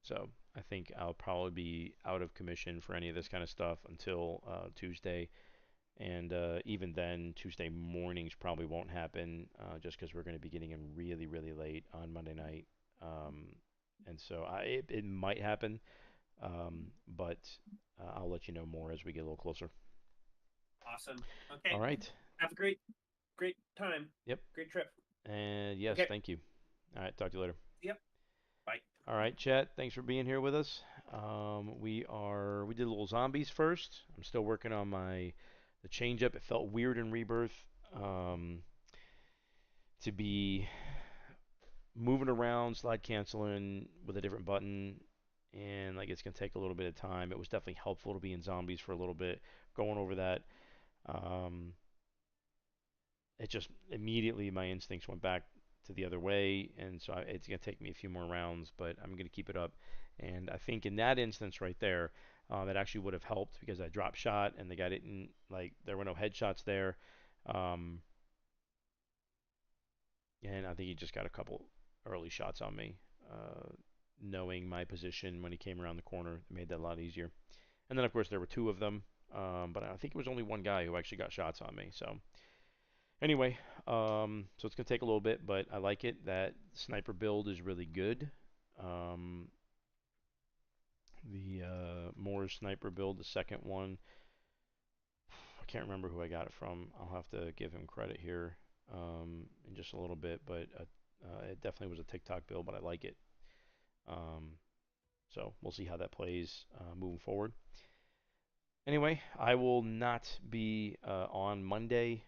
[SPEAKER 1] so I think I'll probably be out of commission for any of this kind of stuff until Tuesday. And even then, Tuesday mornings probably won't happen just because we're going to be getting in really, really late on Monday night. Um, and so it might happen, but I'll let you know more as we get a little closer.
[SPEAKER 2] awesome.
[SPEAKER 1] All
[SPEAKER 2] Okay.
[SPEAKER 1] right.
[SPEAKER 2] Have a great time.
[SPEAKER 1] Yep.
[SPEAKER 2] Great trip.
[SPEAKER 1] And yes,
[SPEAKER 2] Okay.
[SPEAKER 1] thank you. All right. Talk to you later.
[SPEAKER 2] Yep. Bye.
[SPEAKER 1] All right, chat. Thanks for being here with us. We did a little zombies first. I'm still working on the change up. It felt weird in Rebirth um, to be moving around, slide canceling with a different button, and like it's gonna take a little bit of time. It was definitely helpful to be in zombies for a little bit, going over that. Um, it just immediately my instincts went back to the other way, and so it's gonna take me a few more rounds, but I'm gonna keep it up. And I think in that instance right there, that actually would have helped because I dropped shot and the guy didn't like there were no headshots there, um, and I think he just got a couple early shots on me. Knowing my position when he came around the corner made that a lot easier. And then of course there were two of them, but I think it was only one guy who actually got shots on me. So Anyway, so it's gonna take a little bit, but I like it. That sniper build is really good. Um, the Moore's sniper build, the second one, I can't remember who I got it from. I'll have to give him credit here in just a little bit, but it definitely was a TikTok build, but I like it. Um, so we'll see how that plays moving forward. Anyway, I will not be on Monday.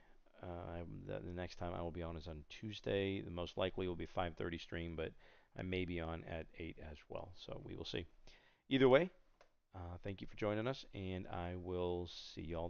[SPEAKER 1] The next time I will be on is on Tuesday. The most likely will be 5:30 stream, but I may be on at 8 as well. So we will see. Either way, thank you for joining us, and I will see y'all.